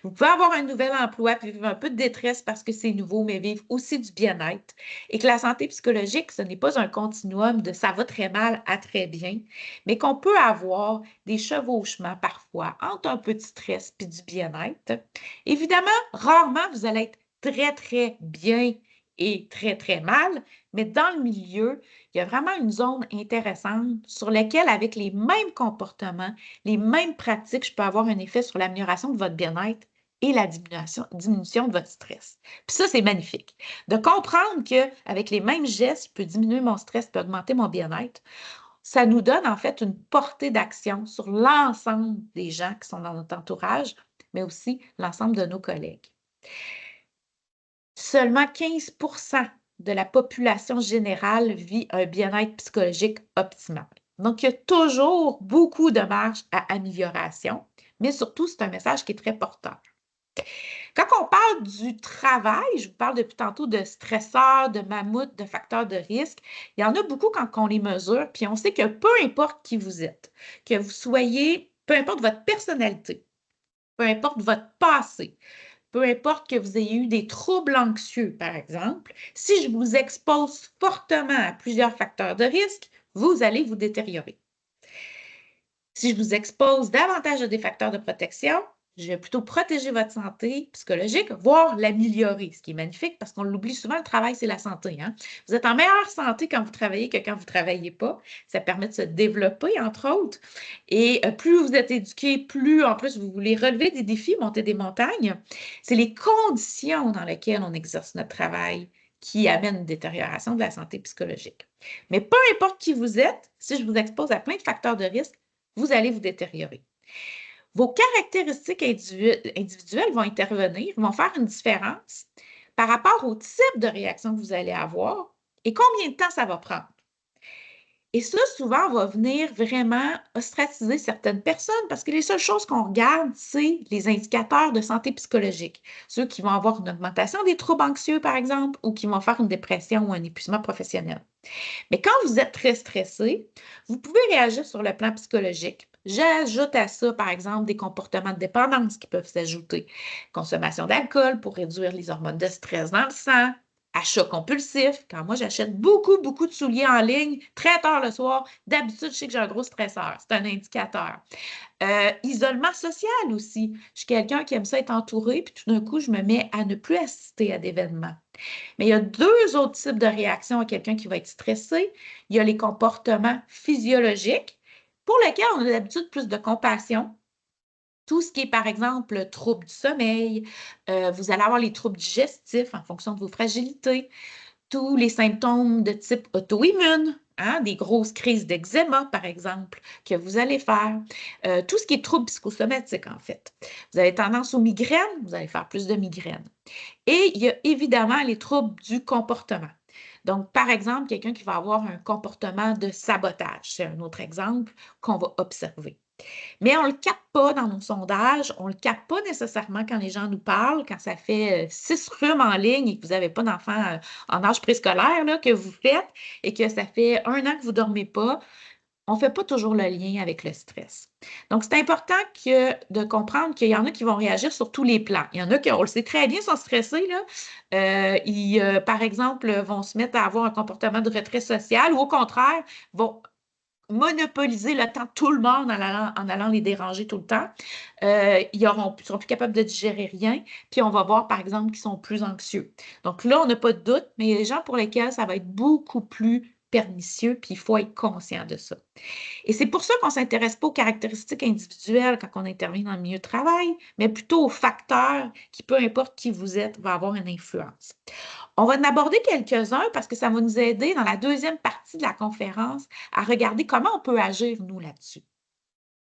Vous pouvez avoir un nouvel emploi puis vivre un peu de détresse parce que c'est nouveau, mais vivre aussi du bien-être. Et que la santé psychologique, ce n'est pas un continuum de ça va très mal à très bien, mais qu'on peut avoir des chevauchements parfois entre un peu de stress puis du bien-être. Évidemment, rarement vous allez être très, très bien et très, très mal, mais dans le milieu, il y a vraiment une zone intéressante sur laquelle, avec les mêmes comportements, les mêmes pratiques, je peux avoir un effet sur l'amélioration de votre bien-être et la diminution de votre stress. Puis ça, c'est magnifique. De comprendre qu'avec les mêmes gestes, je peux diminuer mon stress, je peux augmenter mon bien-être, ça nous donne en fait une portée d'action sur l'ensemble des gens qui sont dans notre entourage, mais aussi l'ensemble de nos collègues. Seulement 15% de la population générale vit un bien-être psychologique optimal. Donc, il y a toujours beaucoup de marge à amélioration, mais surtout, c'est un message qui est très porteur. Quand on parle du travail, je vous parle depuis tantôt de stresseurs, de mammouths, de facteurs de risque, il y en a beaucoup quand on les mesure, puis on sait que peu importe qui vous êtes, que vous soyez, peu importe votre personnalité, peu importe votre passé, peu importe que vous ayez eu des troubles anxieux, par exemple, si je vous expose fortement à plusieurs facteurs de risque, vous allez vous détériorer. Si je vous expose davantage à des facteurs de protection, Je vais plutôt protéger votre santé psychologique, voire l'améliorer, ce qui est magnifique parce qu'on l'oublie souvent, le travail, c'est la santé. Hein? Vous êtes en meilleure santé quand vous travaillez que quand vous ne travaillez pas. Ça permet de se développer, entre autres. Et plus vous êtes éduqué, plus en plus vous voulez relever des défis, monter des montagnes. C'est les conditions dans lesquelles on exerce notre travail qui amènent une détérioration de la santé psychologique. Mais peu importe qui vous êtes, si je vous expose à plein de facteurs de risque, vous allez vous détériorer. Vos caractéristiques individuelles vont intervenir, vont faire une différence par rapport au type de réaction que vous allez avoir et combien de temps ça va prendre. Et ça, souvent, va venir vraiment ostraciser certaines personnes parce que les seules choses qu'on regarde, c'est les indicateurs de santé psychologique. Ceux qui vont avoir une augmentation des troubles anxieux, par exemple, ou qui vont faire une dépression ou un épuisement professionnel. Mais quand vous êtes très stressé, vous pouvez réagir sur le plan psychologique. J'ajoute à ça, par exemple, des comportements de dépendance qui peuvent s'ajouter. Consommation d'alcool pour réduire les hormones de stress dans le sang. Achat compulsif. Quand moi, j'achète beaucoup, beaucoup de souliers en ligne, très tard le soir, d'habitude, je sais que j'ai un gros stresseur. C'est un indicateur. Isolement social aussi. Je suis quelqu'un qui aime ça être entouré, puis tout d'un coup, je me mets à ne plus assister à d'événements. Mais il y a deux autres types de réactions à quelqu'un qui va être stressé. Il y a les comportements physiologiques, pour lesquels on a d'habitude plus de compassion. Tout ce qui est, par exemple, troubles du sommeil, vous allez avoir les troubles digestifs en fonction de vos fragilités, tous les symptômes de type auto-immune, hein, des grosses crises d'eczéma, par exemple, que vous allez faire. Tout ce qui est troubles psychosomatiques, en fait. Vous avez tendance aux migraines, vous allez faire plus de migraines. Et il y a évidemment les troubles du comportement. Donc, par exemple, quelqu'un qui va avoir un comportement de sabotage, c'est un autre exemple qu'on va observer. Mais on ne le capte pas dans nos sondages, on ne le capte pas nécessairement quand les gens nous parlent, quand ça fait 6 rhumes en ligne et que vous n'avez pas d'enfant en âge préscolaire là, que vous faites et que ça fait 1 an que vous ne dormez pas. On ne fait pas toujours le lien avec le stress. Donc, c'est important de comprendre qu'il y en a qui vont réagir sur tous les plans. Il y en a qui, on le sait très bien, sont stressés. Là. Par exemple, vont se mettre à avoir un comportement de retrait social ou au contraire, vont monopoliser le temps de tout le monde en allant les déranger tout le temps. Ils ne seront plus capables de digérer rien. Puis, on va voir, par exemple, qu'ils sont plus anxieux. Donc là, on n'a pas de doute, mais il y a des gens pour lesquels ça va être beaucoup plus pernicieux, puis il faut être conscient de ça. Et c'est pour ça qu'on ne s'intéresse pas aux caractéristiques individuelles quand on intervient dans le milieu de travail, mais plutôt aux facteurs qui, peu importe qui vous êtes, va avoir une influence. On va en aborder quelques-uns parce que ça va nous aider dans la deuxième partie de la conférence à regarder comment on peut agir, nous, là-dessus.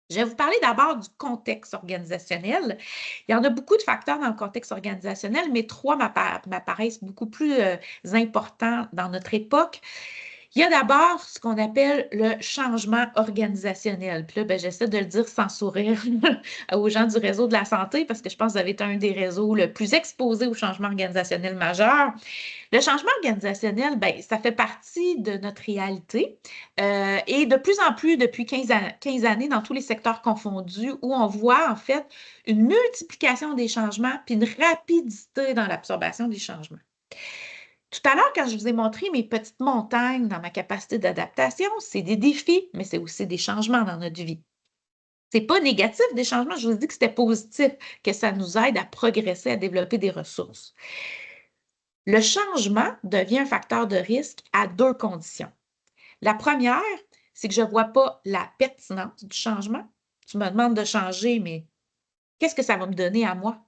Je vais vous parler d'abord du contexte organisationnel. Il y en a beaucoup de facteurs dans le contexte organisationnel, mais 3 m'apparaissent beaucoup plus importants dans notre époque. Il y a d'abord ce qu'on appelle le changement organisationnel. Puis là, ben, j'essaie de le dire sans sourire aux gens du réseau de la santé parce que je pense que vous avez été un des réseaux le plus exposés au changement organisationnel majeur. Le changement organisationnel, ben, ça fait partie de notre réalité et de plus en plus depuis 15 années dans tous les secteurs confondus où on voit en fait une multiplication des changements puis une rapidité dans l'absorption des changements. Tout à l'heure, quand je vous ai montré mes petites montagnes dans ma capacité d'adaptation, c'est des défis, mais c'est aussi des changements dans notre vie. Ce n'est pas négatif des changements, je vous dis que c'était positif, que ça nous aide à progresser, à développer des ressources. Le changement devient un facteur de risque à 2 conditions. La première, c'est que je ne vois pas la pertinence du changement. Tu me demandes de changer, mais qu'est-ce que ça va me donner à moi?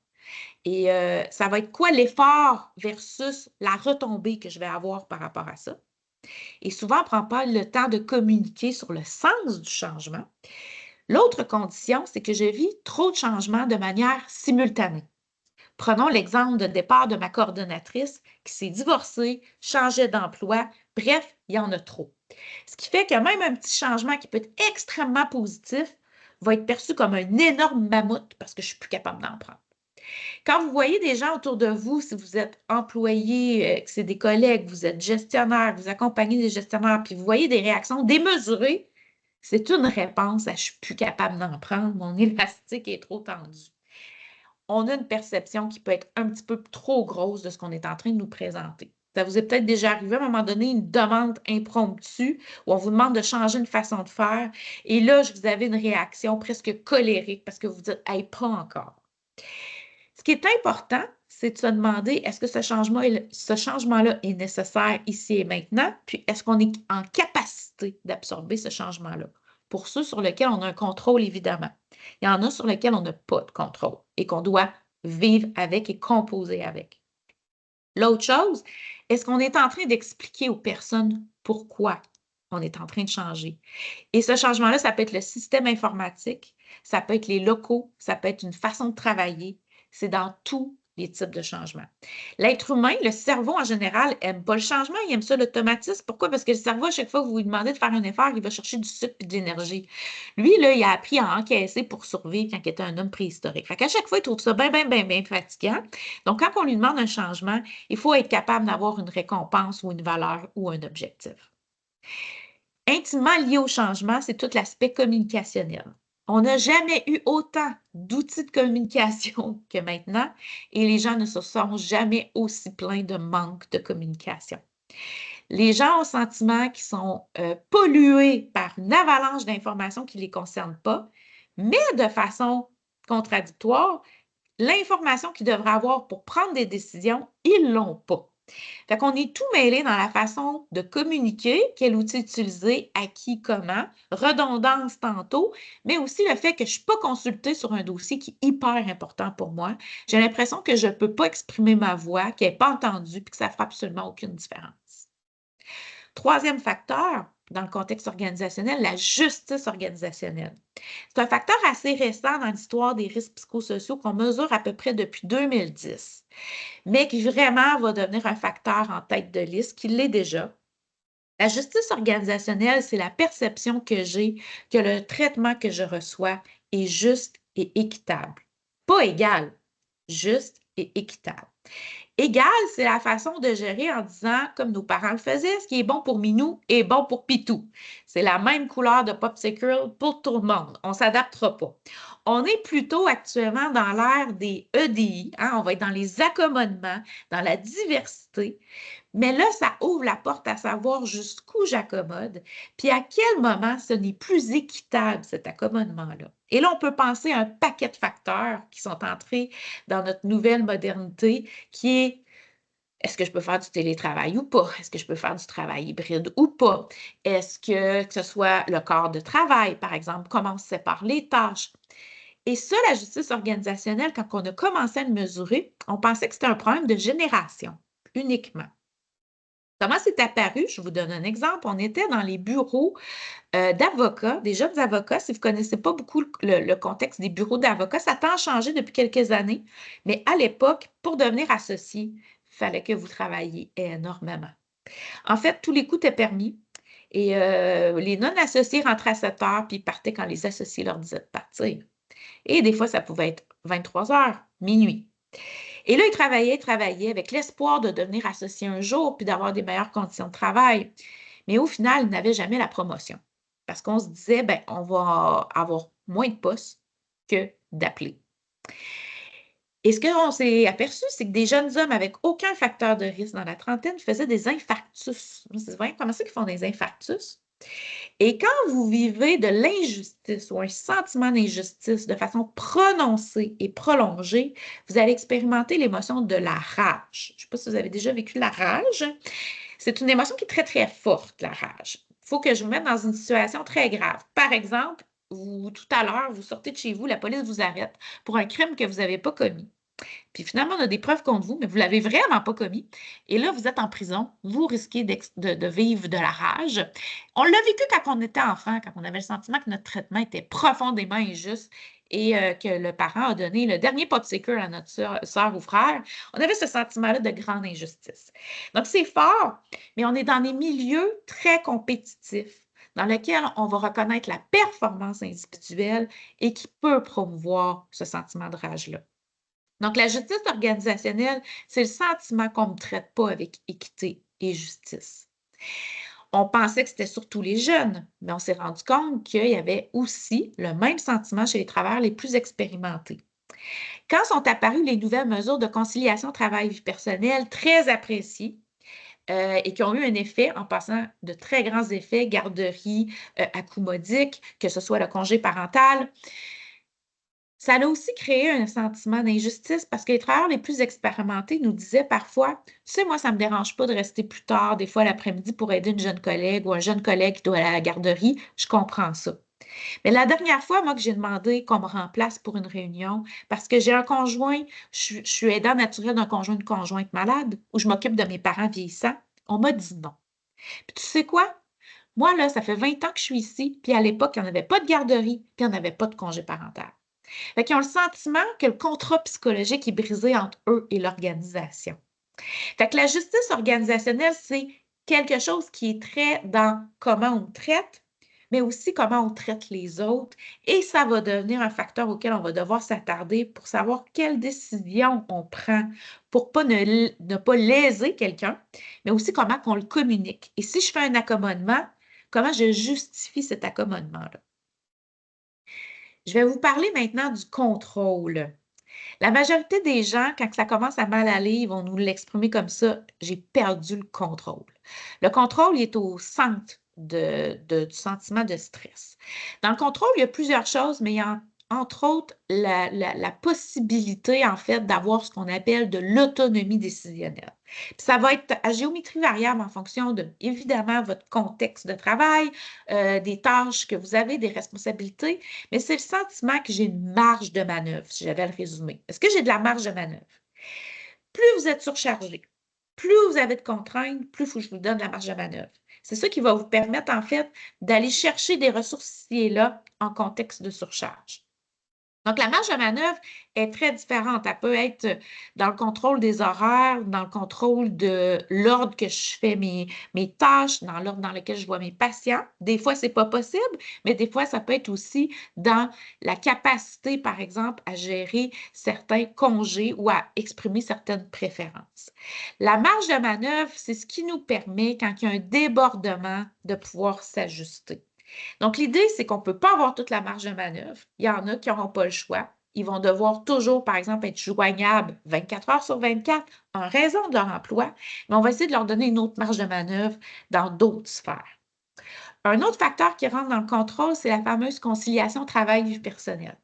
Et ça va être quoi l'effort versus la retombée que je vais avoir par rapport à ça? Et souvent, on ne prend pas le temps de communiquer sur le sens du changement. L'autre condition, c'est que je vis trop de changements de manière simultanée. Prenons l'exemple de départ de ma coordonnatrice qui s'est divorcée, changeait d'emploi. Bref, il y en a trop. Ce qui fait que même un petit changement qui peut être extrêmement positif va être perçu comme un énorme mammouth parce que je ne suis plus capable d'en prendre. Quand vous voyez des gens autour de vous, si vous êtes employé, que c'est des collègues, vous êtes gestionnaire, vous accompagnez des gestionnaires, puis vous voyez des réactions démesurées, c'est une réponse à « je ne suis plus capable d'en prendre, mon élastique est trop tendu ». On a une perception qui peut être un petit peu trop grosse de ce qu'on est en train de nous présenter. Ça vous est peut-être déjà arrivé à un moment donné, une demande impromptue où on vous demande de changer une façon de faire et là, vous avez une réaction presque colérique parce que vous dites « hey, pas encore ». Ce qui est important, c'est de se demander, est-ce que ce changement-là est nécessaire ici et maintenant? Puis, est-ce qu'on est en capacité d'absorber ce changement-là? Pour ceux sur lesquels on a un contrôle, évidemment. Il y en a sur lesquels on n'a pas de contrôle et qu'on doit vivre avec et composer avec. L'autre chose, est-ce qu'on est en train d'expliquer aux personnes pourquoi on est en train de changer? Et ce changement-là, ça peut être le système informatique, ça peut être les locaux, ça peut être une façon de travailler. C'est dans tous les types de changements. L'être humain, le cerveau en général, n'aime pas le changement, il aime ça l'automatisme. Pourquoi? Parce que le cerveau, à chaque fois que vous lui demandez de faire un effort, il va chercher du sucre et de l'énergie. Lui, là, il a appris à encaisser pour survivre quand il était un homme préhistorique. Fait qu'à chaque fois, il trouve ça bien, bien, bien, bien fatigant. Donc, quand on lui demande un changement, il faut être capable d'avoir une récompense ou une valeur ou un objectif. Intimement lié au changement, c'est tout l'aspect communicationnel. On n'a jamais eu autant d'outils de communication que maintenant et les gens ne se sont jamais aussi plaints de manque de communication. Les gens ont le sentiment qu'ils sont pollués par une avalanche d'informations qui ne les concernent pas, mais de façon contradictoire, l'information qu'ils devraient avoir pour prendre des décisions, ils ne l'ont pas. Fait qu'on est tout mêlé dans la façon de communiquer, quel outil utiliser, à qui, comment, redondance tantôt, mais aussi le fait que je ne suis pas consultée sur un dossier qui est hyper important pour moi. J'ai l'impression que je ne peux pas exprimer ma voix, qu'elle n'est pas entendue, puis que ça ne fera absolument aucune différence. Troisième facteur, dans le contexte organisationnel, la justice organisationnelle. C'est un facteur assez récent dans l'histoire des risques psychosociaux qu'on mesure à peu près depuis 2010, mais qui vraiment va devenir un facteur en tête de liste, qui l'est déjà. La justice organisationnelle, c'est la perception que j'ai que le traitement que je reçois est juste et équitable. Pas égal, juste et équitable. Égal, c'est la façon de gérer en disant, comme nos parents le faisaient, ce qui est bon pour Minou est bon pour Pitou. C'est la même couleur de popsicle pour tout le monde. On ne s'adaptera pas. On est plutôt actuellement dans l'ère des EDI, hein? On va être dans les accommodements, dans la diversité. Mais là, ça ouvre la porte à savoir jusqu'où j'accommode, puis à quel moment ce n'est plus équitable, cet accommodement-là. Et là, on peut penser à un paquet de facteurs qui sont entrés dans notre nouvelle modernité, qui est est-ce que je peux faire du télétravail ou pas? Est-ce que je peux faire du travail hybride ou pas? Est-ce que ce soit le corps de travail, par exemple, comment on sépare les tâches? Et ça, la justice organisationnelle, quand on a commencé à le mesurer, on pensait que c'était un problème de génération uniquement. Comment c'est apparu? Je vous donne un exemple. On était dans les bureaux d'avocats, des jeunes avocats. Si vous ne connaissez pas beaucoup le contexte des bureaux d'avocats, ça tend à changer depuis quelques années. Mais à l'époque, pour devenir associé, il fallait que vous travailliez énormément. En fait, tous les coups étaient permis. Et les non-associés rentraient à 7 heures, puis ils partaient quand les associés leur disaient de partir. Et des fois, ça pouvait être 23 heures, minuit. Et là, il travaillait avec l'espoir de devenir associé un jour puis d'avoir des meilleures conditions de travail. Mais au final, il n'avait jamais la promotion parce qu'on se disait, ben, on va avoir moins de postes que d'appelés. Et ce qu'on s'est aperçu, c'est que des jeunes hommes avec aucun facteur de risque dans la trentaine faisaient des infarctus. Vous voyez comment ça qu'ils font des infarctus? Et quand vous vivez de l'injustice ou un sentiment d'injustice de façon prononcée et prolongée, vous allez expérimenter l'émotion de la rage. Je ne sais pas si vous avez déjà vécu la rage. C'est une émotion qui est très, très forte, la rage. Il faut que je vous mette dans une situation très grave. Par exemple, tout à l'heure, vous sortez de chez vous, la police vous arrête pour un crime que vous n'avez pas commis. Puis finalement, on a des preuves contre vous, mais vous ne l'avez vraiment pas commis. Et là, vous êtes en prison, vous risquez de vivre de la rage. On l'a vécu quand on était enfant, quand on avait le sentiment que notre traitement était profondément injuste et que le parent a donné le dernier popsicle à notre soeur ou frère. On avait ce sentiment-là de grande injustice. Donc, c'est fort, mais on est dans des milieux très compétitifs dans lesquels on va reconnaître la performance individuelle et qui peut promouvoir ce sentiment de rage-là. Donc, la justice organisationnelle, c'est le sentiment qu'on ne me traite pas avec équité et justice. On pensait que c'était surtout les jeunes, mais on s'est rendu compte qu'il y avait aussi le même sentiment chez les travailleurs les plus expérimentés. Quand sont apparues les nouvelles mesures de conciliation travail-vie personnelle, très appréciées, et qui ont eu un effet, en passant de très grands effets, garderie, à coût modique, que ce soit le congé parental, Ça a aussi créé un sentiment d'injustice parce que les travailleurs les plus expérimentés nous disaient parfois, tu sais, moi, ça ne me dérange pas de rester plus tard, des fois l'après-midi, pour aider une jeune collègue ou un jeune collègue qui doit aller à la garderie. Je comprends ça. Mais la dernière fois, moi, que j'ai demandé qu'on me remplace pour une réunion parce que j'ai un conjoint, je suis aidant naturel d'un conjoint, une conjointe malade, ou je m'occupe de mes parents vieillissants, on m'a dit non. Puis tu sais quoi? Moi, là, ça fait 20 ans que je suis ici, puis à l'époque, il n'y en avait pas de garderie, puis il n'y en avait pas de congé parental. Fait qu'ils ont le sentiment que le contrat psychologique est brisé entre eux et l'organisation. Fait que la justice organisationnelle, c'est quelque chose qui est très dans comment on traite, mais aussi comment on traite les autres. Et ça va devenir un facteur auquel on va devoir s'attarder pour savoir quelle décision on prend pour ne pas léser quelqu'un, mais aussi comment on le communique. Et si je fais un accommodement, comment je justifie cet accommodement-là. Je vais vous parler maintenant du contrôle. La majorité des gens, quand ça commence à mal aller, ils vont nous l'exprimer comme ça: j'ai perdu le contrôle. Le contrôle, il est au centre du sentiment de stress. Dans le contrôle, il y a plusieurs choses, mais il y a entre autres la possibilité, en fait, d'avoir ce qu'on appelle de l'autonomie décisionnelle. Puis ça va être à géométrie variable en fonction de, évidemment, votre contexte de travail, des tâches que vous avez, des responsabilités, mais c'est le sentiment que j'ai une marge de manœuvre, si j'avais à le résumer. Est-ce que j'ai de la marge de manœuvre? Plus vous êtes surchargé, plus vous avez de contraintes, plus il faut que je vous donne la marge de manœuvre. C'est ça qui va vous permettre, en fait, d'aller chercher des ressources ici et là en contexte de surcharge. Donc, la marge de manœuvre est très différente. Elle peut être dans le contrôle des horaires, dans le contrôle de l'ordre que je fais mes tâches, dans l'ordre dans lequel je vois mes patients. Des fois, ce n'est pas possible, mais des fois, ça peut être aussi dans la capacité, par exemple, à gérer certains congés ou à exprimer certaines préférences. La marge de manœuvre, c'est ce qui nous permet, quand il y a un débordement, de pouvoir s'ajuster. Donc, l'idée, c'est qu'on ne peut pas avoir toute la marge de manœuvre. Il y en a qui n'auront pas le choix. Ils vont devoir toujours, par exemple, être joignables 24 heures sur 24 en raison de leur emploi, mais on va essayer de leur donner une autre marge de manœuvre dans d'autres sphères. Un autre facteur qui rentre dans le contrôle, c'est la fameuse conciliation travail-vie personnelle.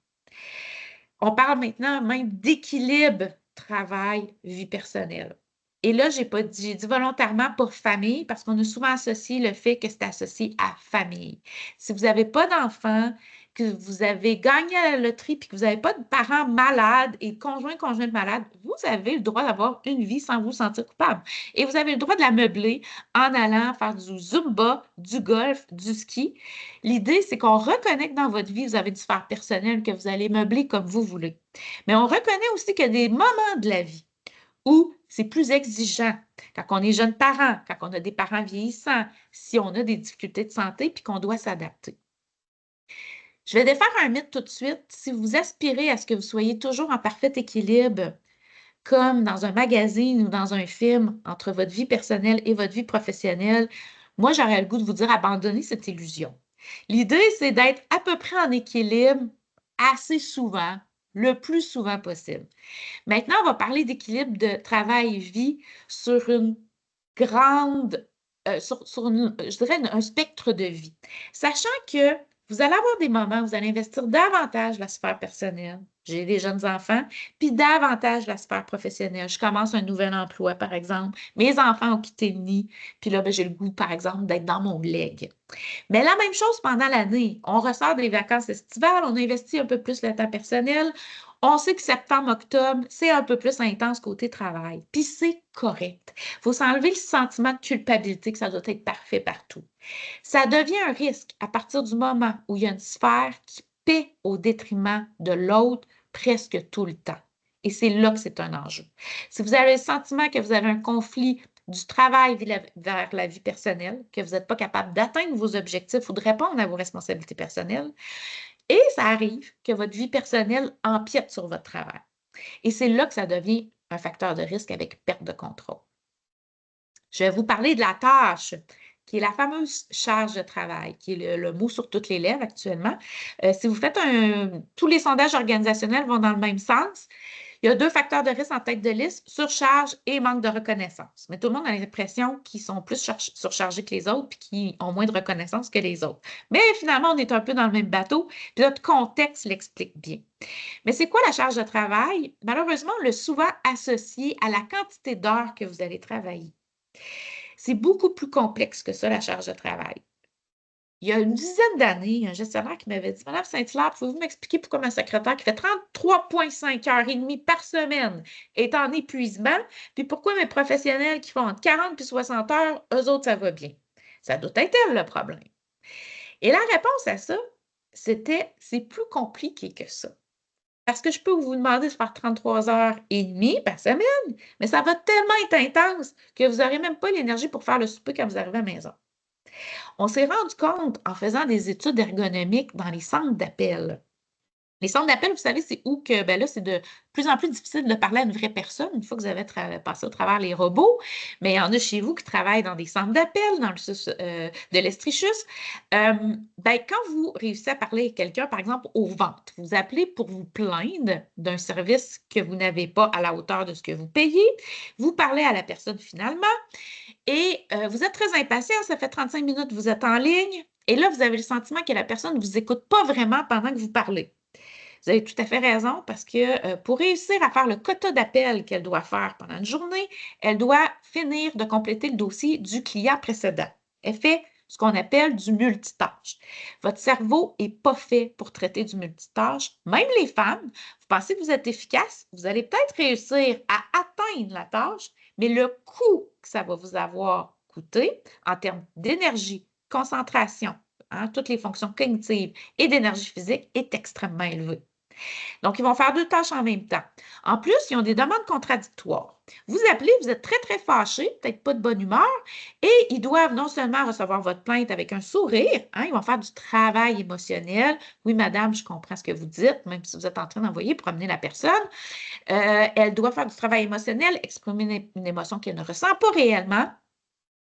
On parle maintenant même d'équilibre travail-vie personnelle. Et là, j'ai dit volontairement pour famille parce qu'on a souvent associé le fait que c'est associé à famille. Si vous n'avez pas d'enfants, que vous avez gagné à la loterie puis que vous n'avez pas de parents malades et conjointe malade, vous avez le droit d'avoir une vie sans vous sentir coupable. Et vous avez le droit de la meubler en allant faire du Zumba, du golf, du ski. L'idée, c'est qu'on reconnaît que dans votre vie, vous avez une sphère personnelle que vous allez meubler comme vous voulez. Mais on reconnaît aussi qu'il y a des moments de la vie où c'est plus exigeant, quand on est jeune parent, quand on a des parents vieillissants, si on a des difficultés de santé puis qu'on doit s'adapter. Je vais défaire un mythe tout de suite. Si vous aspirez à ce que vous soyez toujours en parfait équilibre, comme dans un magazine ou dans un film, entre votre vie personnelle et votre vie professionnelle, moi, j'aurais le goût de vous dire abandonnez cette illusion. L'idée, c'est d'être à peu près en équilibre assez souvent, le plus souvent possible. Maintenant, on va parler d'équilibre de travail-vie sur une grande, je dirais un spectre de vie. Sachant que vous allez avoir des moments où vous allez investir davantage la sphère personnelle. J'ai des jeunes enfants, puis davantage la sphère professionnelle. Je commence un nouvel emploi, par exemple. Mes enfants ont quitté le nid, puis là, j'ai le goût, par exemple, d'être dans mon leg. Mais la même chose pendant l'année. On ressort des vacances estivales, on investit un peu plus le temps personnel. On sait que septembre, octobre, c'est un peu plus intense côté travail. Puis c'est correct. Il faut s'enlever le sentiment de culpabilité que ça doit être parfait partout. Ça devient un risque à partir du moment où il y a une sphère qui paie au détriment de l'autre presque tout le temps. Et c'est là que c'est un enjeu. Si vous avez le sentiment que vous avez un conflit du travail vers la vie personnelle, que vous n'êtes pas capable d'atteindre vos objectifs ou de répondre à vos responsabilités personnelles, et ça arrive que votre vie personnelle empiète sur votre travail. Et c'est là que ça devient un facteur de risque avec perte de contrôle. Je vais vous parler de la tâche, qui est la fameuse charge de travail, qui est le mot sur toutes les lèvres actuellement. Si vous faites tous les sondages organisationnels vont dans le même sens. Il y a 2 facteurs de risque en tête de liste, surcharge et manque de reconnaissance. Mais tout le monde a l'impression qu'ils sont plus surchargés que les autres puis qu'ils ont moins de reconnaissance que les autres. Mais finalement, on est un peu dans le même bateau, puis notre contexte l'explique bien. Mais c'est quoi la charge de travail? Malheureusement, on l'a souvent associé à la quantité d'heures que vous allez travailler. C'est beaucoup plus complexe que ça, la charge de travail. Il y a une dizaine d'années, un gestionnaire qui m'avait dit: Madame Saint-Hilaire, pouvez-vous m'expliquer pourquoi ma secrétaire qui fait 33,5 heures et demie par semaine est en épuisement, puis pourquoi mes professionnels qui font entre 40 et 60 heures, eux autres, ça va bien? Ça doit être elle le problème. Et la réponse à ça, c'était: c'est plus compliqué que ça. Parce que je peux vous demander de faire 33 heures et demie par semaine, mais ça va tellement être intense que vous n'aurez même pas l'énergie pour faire le souper quand vous arrivez à la maison. On s'est rendu compte en faisant des études ergonomiques dans les centres d'appel. Les centres d'appel, vous savez, c'est où que, ben là, c'est de plus en plus difficile de parler à une vraie personne une fois que vous avez passé au travers les robots. Mais il y en a chez vous qui travaillent dans des centres d'appel, dans le de l'Estrichus. Ben, quand vous réussissez à parler à quelqu'un, par exemple, aux ventes, vous appelez pour vous plaindre d'un service que vous n'avez pas à la hauteur de ce que vous payez. Vous parlez à la personne finalement et vous êtes très impatient. Ça fait 35 minutes que vous êtes en ligne. Et là, vous avez le sentiment que la personne ne vous écoute pas vraiment pendant que vous parlez. Vous avez tout à fait raison parce que pour réussir à faire le quota d'appels qu'elle doit faire pendant une journée, elle doit finir de compléter le dossier du client précédent. Elle fait ce qu'on appelle du multitâche. Votre cerveau n'est pas fait pour traiter du multitâche. Même les femmes, vous pensez que vous êtes efficace, vous allez peut-être réussir à atteindre la tâche, mais le coût que ça va vous avoir coûté en termes d'énergie, concentration, toutes les fonctions cognitives et d'énergie physique est extrêmement élevé. Donc, ils vont faire 2 tâches en même temps. En plus, ils ont des demandes contradictoires. Vous appelez, vous êtes très, très fâché, peut-être pas de bonne humeur, et ils doivent non seulement recevoir votre plainte avec un sourire, ils vont faire du travail émotionnel. Oui, madame, je comprends ce que vous dites, même si vous êtes en train d'envoyer promener la personne. Elle doit faire du travail émotionnel, exprimer une émotion qu'elle ne ressent pas réellement.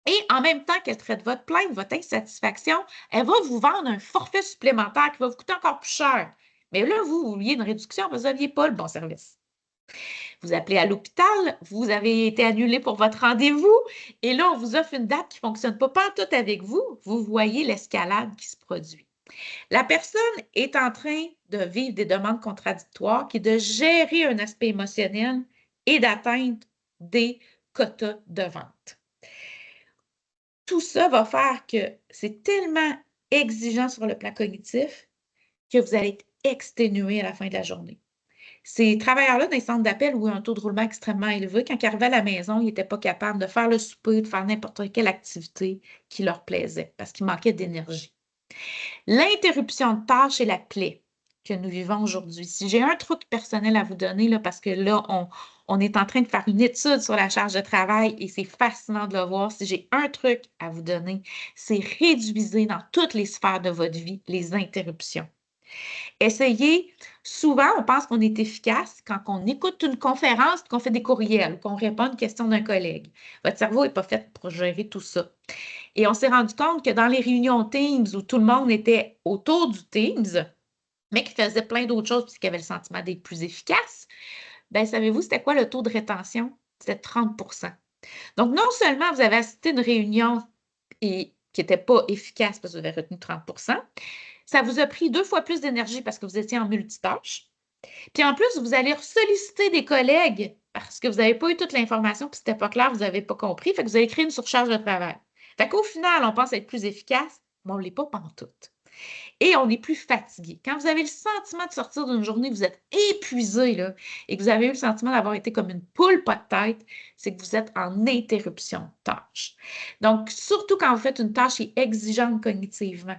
Et en même temps qu'elle traite votre plainte, votre insatisfaction, elle va vous vendre un forfait supplémentaire qui va vous coûter encore plus cher. Mais là, vous vouliez une réduction parce que vous n'aviez pas le bon service. Vous appelez à l'hôpital, vous avez été annulé pour votre rendez-vous, et là, on vous offre une date qui ne fonctionne pas pantoute avec vous. Vous voyez l'escalade qui se produit. La personne est en train de vivre des demandes contradictoires, qui est de gérer un aspect émotionnel et d'atteindre des quotas de vente. Tout ça va faire que c'est tellement exigeant sur le plan cognitif que vous allez être exténué à la fin de la journée. Ces travailleurs-là, dans les centres d'appel où il y a un taux de roulement extrêmement élevé, quand ils arrivaient à la maison, ils n'étaient pas capables de faire le souper, de faire n'importe quelle activité qui leur plaisait parce qu'il manquait d'énergie. L'interruption de tâche est la plaie que nous vivons aujourd'hui. Si j'ai un truc personnel à vous donner, là, parce que là, on est en train de faire une étude sur la charge de travail et c'est fascinant de le voir. Si j'ai un truc à vous donner, c'est réduisez dans toutes les sphères de votre vie les interruptions. Essayez, souvent, on pense qu'on est efficace quand on écoute une conférence, qu'on fait des courriels, qu'on répond à une question d'un collègue. Votre cerveau n'est pas fait pour gérer tout ça. Et on s'est rendu compte que dans les réunions Teams où tout le monde était autour du Teams, mais qui faisait plein d'autres choses puisqu'il avait le sentiment d'être plus efficace, bien, savez-vous, c'était quoi le taux de rétention? C'était 30 %. Donc, non seulement vous avez assisté à une réunion qui n'était pas efficace parce que vous avez retenu 30 %, ça vous a pris 2 fois plus d'énergie parce que vous étiez en multitâche. Puis en plus, vous allez solliciter des collègues parce que vous n'avez pas eu toute l'information, puis c'était pas clair, vous n'avez pas compris, fait que vous avez créé une surcharge de travail. Fait qu'au final, on pense être plus efficace, mais on ne l'est pas pantoute. Et on est plus fatigué. Quand vous avez le sentiment de sortir d'une journée, vous êtes épuisé, là, et que vous avez eu le sentiment d'avoir été comme une poule pas de tête, c'est que vous êtes en interruption de tâche. Donc, surtout quand vous faites une tâche qui est exigeante cognitivement.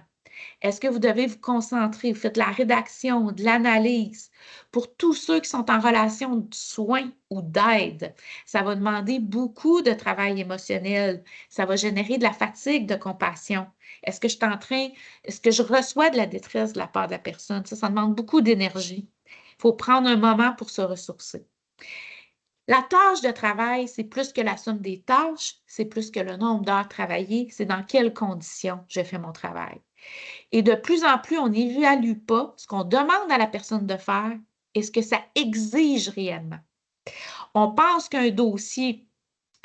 Est-ce que vous devez vous concentrer? Vous faites de la rédaction, de l'analyse. Pour tous ceux qui sont en relation de soins ou d'aide, ça va demander beaucoup de travail émotionnel. Ça va générer de la fatigue de compassion. Est-ce que je reçois de la détresse de la part de la personne? Ça demande beaucoup d'énergie. Il faut prendre un moment pour se ressourcer. La tâche de travail, c'est plus que la somme des tâches, c'est plus que le nombre d'heures travaillées, c'est dans quelles conditions je fais mon travail. Et de plus en plus, on n'évalue pas ce qu'on demande à la personne de faire et ce que ça exige réellement. On pense qu'un dossier,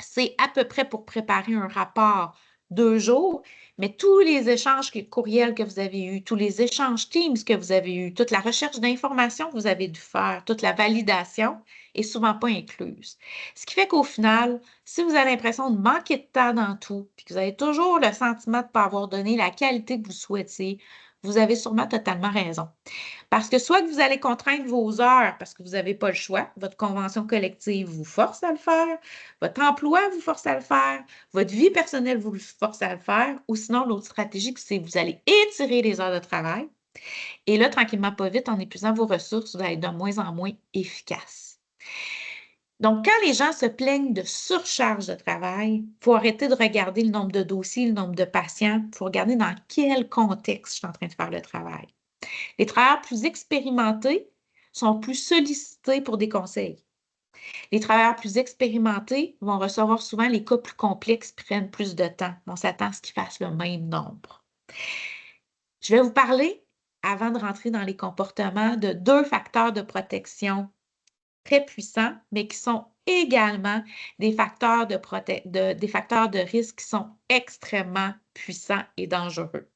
c'est à peu près pour préparer un rapport 2 jours, mais tous les échanges courriels que vous avez eus, tous les échanges Teams que vous avez eus, toute la recherche d'informations que vous avez dû faire, toute la validation est souvent pas incluse. Ce qui fait qu'au final, si vous avez l'impression de manquer de temps dans tout, puis que vous avez toujours le sentiment de ne pas avoir donné la qualité que vous souhaitiez, vous avez sûrement totalement raison. Parce que soit que vous allez contraindre vos heures parce que vous n'avez pas le choix, votre convention collective vous force à le faire, votre emploi vous force à le faire, votre vie personnelle vous force à le faire, ou sinon l'autre stratégie, c'est que vous allez étirer les heures de travail. Et là, tranquillement, pas vite, en épuisant vos ressources, vous allez être de moins en moins efficace. Donc, quand les gens se plaignent de surcharge de travail, il faut arrêter de regarder le nombre de dossiers, le nombre de patients. Il faut regarder dans quel contexte je suis en train de faire le travail. Les travailleurs plus expérimentés sont plus sollicités pour des conseils. Les travailleurs plus expérimentés vont recevoir souvent les cas plus complexes, prennent plus de temps. On s'attend à ce qu'ils fassent le même nombre. Je vais vous parler, avant de rentrer dans les comportements, de 2 facteurs de protection très puissants, mais qui sont également des facteurs des facteurs de risque qui sont extrêmement puissants et dangereux.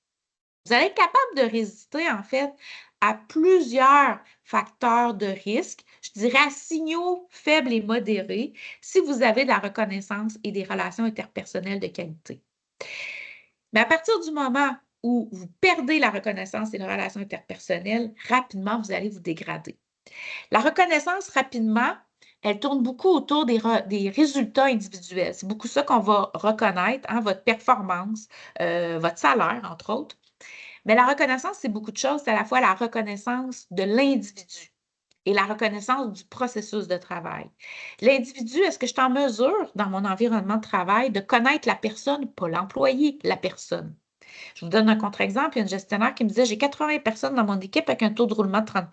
Vous allez être capable de résister, en fait, à plusieurs facteurs de risque, je dirais à signaux faibles et modérés, si vous avez de la reconnaissance et des relations interpersonnelles de qualité. Mais à partir du moment où vous perdez la reconnaissance et les relations interpersonnelles, rapidement, vous allez vous dégrader. La reconnaissance, rapidement, elle tourne beaucoup autour des résultats individuels. C'est beaucoup ça qu'on va reconnaître, hein, votre performance, votre salaire, entre autres. Mais la reconnaissance, c'est beaucoup de choses. C'est à la fois la reconnaissance de l'individu et la reconnaissance du processus de travail. L'individu, est-ce que je suis en mesure, dans mon environnement de travail, de connaître la personne, pas l'employé, la personne? Je vous donne un contre-exemple. Il y a une gestionnaire qui me disait, j'ai 80 personnes dans mon équipe avec un taux de roulement de 30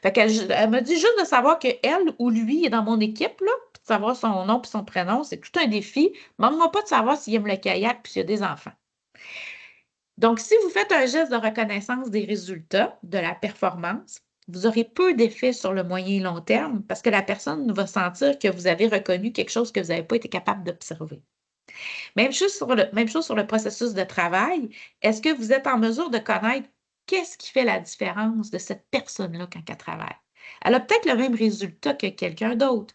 Fait qu'elle elle me dit juste de savoir qu'elle ou lui est dans mon équipe, là, puis de savoir son nom et son prénom, c'est tout un défi. Demande-moi pas de savoir s'il aime le kayak puis s'il y a des enfants. Donc, si vous faites un geste de reconnaissance des résultats, de la performance, vous aurez peu d'effet sur le moyen et long terme parce que la personne va sentir que vous avez reconnu quelque chose que vous n'avez pas été capable d'observer. Même chose sur le processus de travail. Est-ce que vous êtes en mesure de connaître qu'est-ce qui fait la différence de cette personne-là quand elle travaille? Elle a peut-être le même résultat que quelqu'un d'autre,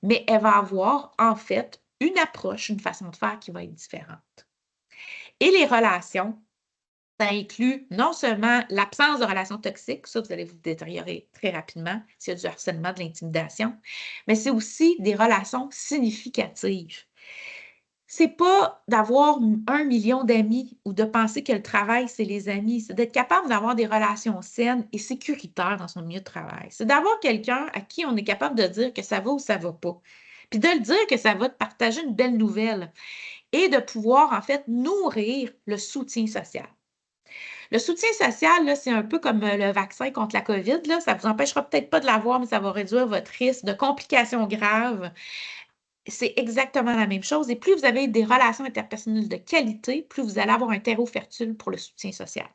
mais elle va avoir en fait une approche, une façon de faire qui va être différente. Et les relations, ça inclut non seulement l'absence de relations toxiques, ça, vous allez vous détériorer très rapidement s'il y a du harcèlement, de l'intimidation, mais c'est aussi des relations significatives. C'est pas d'avoir 1 million d'amis ou de penser que le travail, c'est les amis. C'est d'être capable d'avoir des relations saines et sécuritaires dans son milieu de travail. C'est d'avoir quelqu'un à qui on est capable de dire que ça va ou ça va pas. Puis de le dire que ça va te partager une belle nouvelle et de pouvoir, en fait, nourrir le soutien social. Le soutien social, là, c'est un peu comme le vaccin contre la COVID. Là. Ça ne vous empêchera peut-être pas de l'avoir, mais ça va réduire votre risque de complications graves. C'est exactement la même chose. Et plus vous avez des relations interpersonnelles de qualité, plus vous allez avoir un terreau fertile pour le soutien social.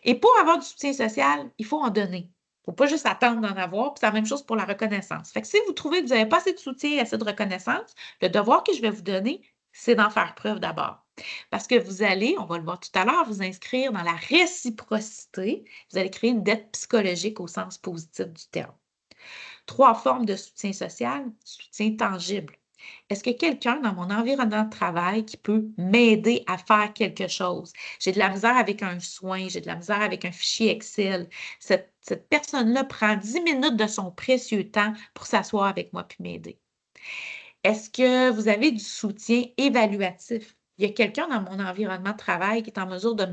Et pour avoir du soutien social, il faut en donner. Il ne faut pas juste attendre d'en avoir. Puis c'est la même chose pour la reconnaissance. Fait que si vous trouvez que vous n'avez pas assez de soutien et assez de reconnaissance, le devoir que je vais vous donner, c'est d'en faire preuve d'abord. Parce que vous allez, on va le voir tout à l'heure, vous inscrire dans la réciprocité. Vous allez créer une dette psychologique au sens positif du terme. 3 formes de soutien social, soutien tangible. Est-ce que quelqu'un dans mon environnement de travail qui peut m'aider à faire quelque chose? J'ai de la misère avec un soin, j'ai de la misère avec un fichier Excel. Cette personne-là prend 10 minutes de son précieux temps pour s'asseoir avec moi puis m'aider. Est-ce que vous avez du soutien évaluatif? Il y a quelqu'un dans mon environnement de travail qui est en mesure de me